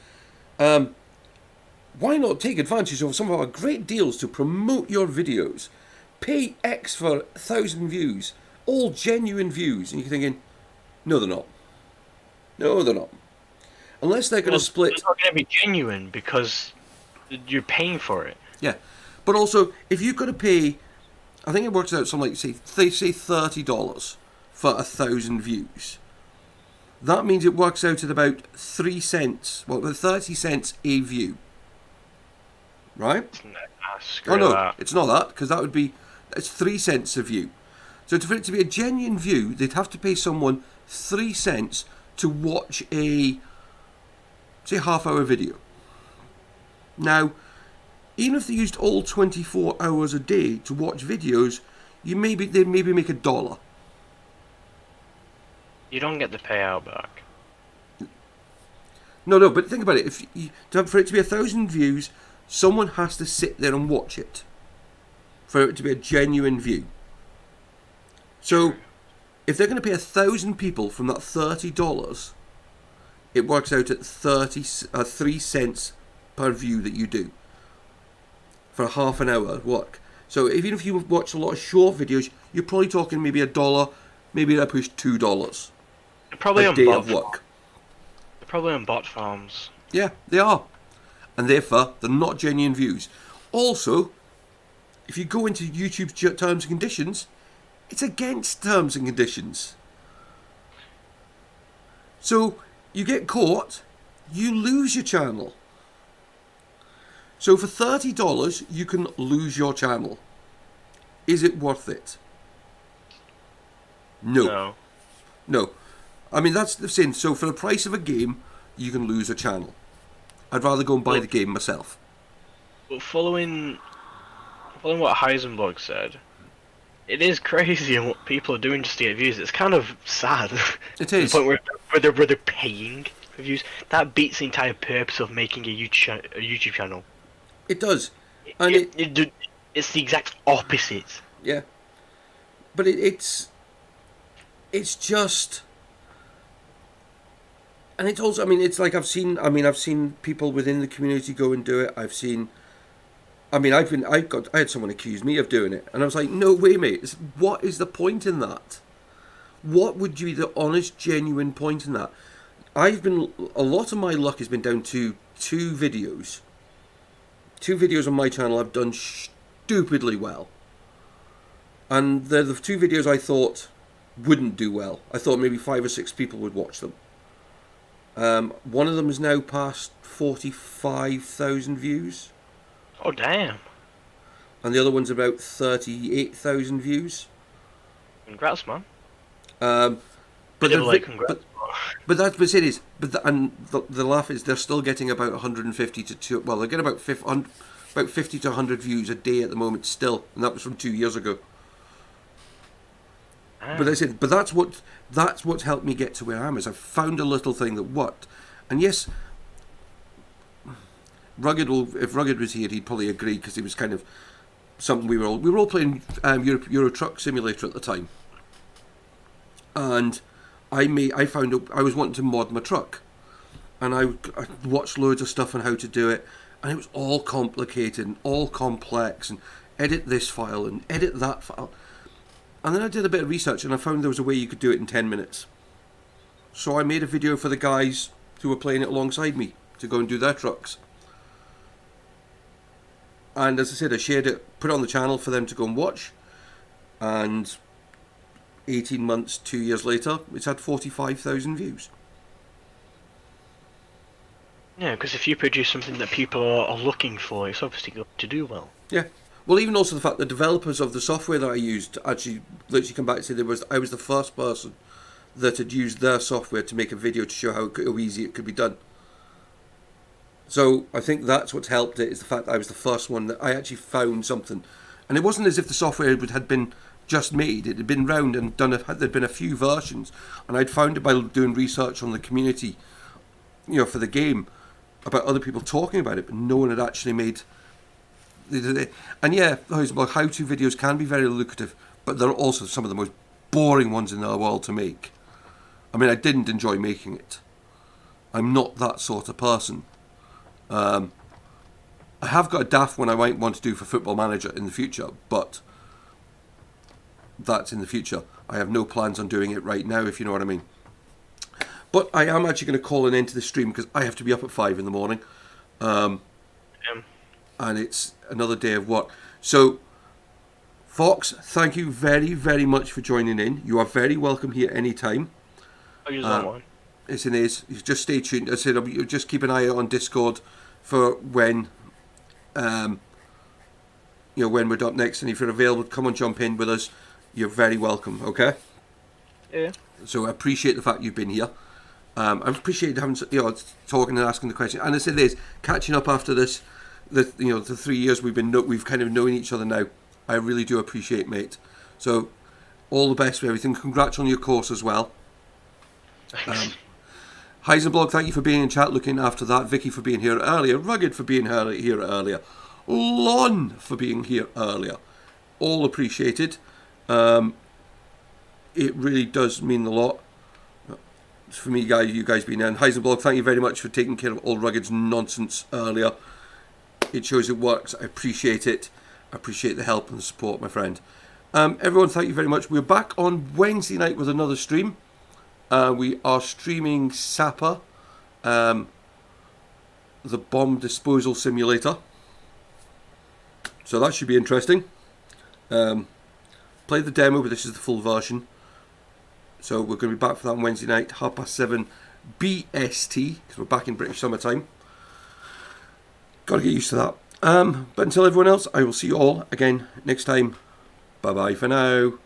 why not take advantage of some of our great deals to promote your videos? Pay X for 1,000 views. All genuine views. And you're thinking, no, they're not. No, they're not. Unless they're going to split... It's not going to be genuine because you're paying for it. Yeah. But also, if you've got to pay... I think it works out something like, say $30 for 1,000 views. That means it works out at about 3 cents. Well, 30 cents a view. Right? Screw that. It's not that, because it's 3 cents a view. So for it to be a genuine view, they'd have to pay someone 3 cents to watch a, say, half-hour video. Now, even if they used all 24 hours a day to watch videos, they maybe make $1. You don't get the payout back. No, but think about it. For it to be 1,000 views, someone has to sit there and watch it for it to be a genuine view. So, if they're going to pay 1,000 people from that $30, it works out at 3 cents per view that you do for half an hour work. So, even if you watch a lot of short videos, you're probably talking maybe $1, maybe I push $2. They're probably a day of work. They're probably on bot farms. Yeah, they are. And therefore, they're not genuine views. Also, if you go into YouTube's terms and conditions, it's against terms and conditions. So, you get caught, you lose your channel. So for $30, you can lose your channel. Is it worth it? No. I mean, that's the sin. So for the price of a game, you can lose a channel. I'd rather go and buy the game myself. But following what Heisenberg said, it is crazy what people are doing just to get views. It's kind of sad. It is. To the point where they're paying for views. That beats the entire purpose of making a YouTube channel. It does. And it's the exact opposite. Yeah. But it's just... And it's also, I mean, it's like I've seen people within the community go and do it. I had someone accuse me of doing it, and I was like, no way, mate. What is the point in that? What would be the honest, genuine point in that? A lot of my luck has been down to two videos. 2 videos on my channel I've done stupidly well. And they're the 2 videos I thought wouldn't do well. I thought maybe 5 or 6 people would watch them. One of them is now past 45,000 views. Oh, damn. And the other one's about 38,000 views. Congrats, man. But congrats. But that's what it is. The laugh is they're still getting about 150 to 2. Well, they're getting about 50 to 100 views a day at the moment still, and that was from 2 years ago. But I said, that's what's helped me get to where I am. Is I've found a little thing that worked, and yes, if Rugged was here, he'd probably agree because it was kind of something we were all playing Euro Truck Simulator at the time, and I found I was wanting to mod my truck, and I watched loads of stuff on how to do it, and it was all complicated and all complex, and edit this file and edit that file. And then I did a bit of research and I found there was a way you could do it in 10 minutes. So I made a video for the guys who were playing it alongside me to go and do their trucks. And as I said, I shared it, put it on the channel for them to go and watch. And 18 months, 2 years later, it's had 45,000 views. Yeah, because if you produce something that people are looking for, it's obviously going to do well. Yeah. Well, even also the fact that developers of the software that I used actually literally come back and say I was the first person that had used their software to make a video to show how easy it could be done. So I think that's what's helped it, is the fact that I was the first one that I actually found something. And it wasn't as if the software had been just made. It had been round and there'd been a few versions. And I'd found it by doing research on the community, for the game, about other people talking about it, but no one had actually made... And yeah, how-to videos can be very lucrative, but they're also some of the most boring ones in the world to make. I mean, I didn't enjoy making it. I'm not that sort of person. I have got a daft one I might want to do for Football Manager in the future, but that's in the future. I have no plans on doing it right now, if you know what I mean. But I am actually going to call an end to the stream because I have to be up at 5 in the morning. And it's another day of work. So, Fox, thank you very, very much for joining in. You are very welcome here anytime. I'll use that one. It's in his. Just stay tuned. I said, just keep an eye out on Discord for when, when we're up next. And if you're available, come and jump in with us. You're very welcome. Okay. Yeah. So I appreciate the fact you've been here. I've appreciated having talking and asking the question. And I said this, catching up after this, the 3 years we've kind of known each other now. I really do appreciate, mate. So all the best with everything. Congrats on your course as well. Thanks. Heisenblog, thank you for being in chat, looking after that. Vicky for being here earlier. Rugged for being here earlier. Lon for being here earlier. All appreciated. It really does mean a lot. For me, you guys being there. And Heisenblog, thank you very much for taking care of all Rugged's nonsense earlier. It shows it works. I appreciate it. I appreciate the help and the support, my friend. Everyone, thank you very much. We're back on Wednesday night with another stream. We are streaming Sapper, the bomb disposal simulator. So that should be interesting. Play the demo, but this is the full version. So we're going to be back for that on Wednesday night, 7:30 BST, because we're back in British summertime. Got to get used to that. But until everyone else, I will see you all again next time. Bye bye for now.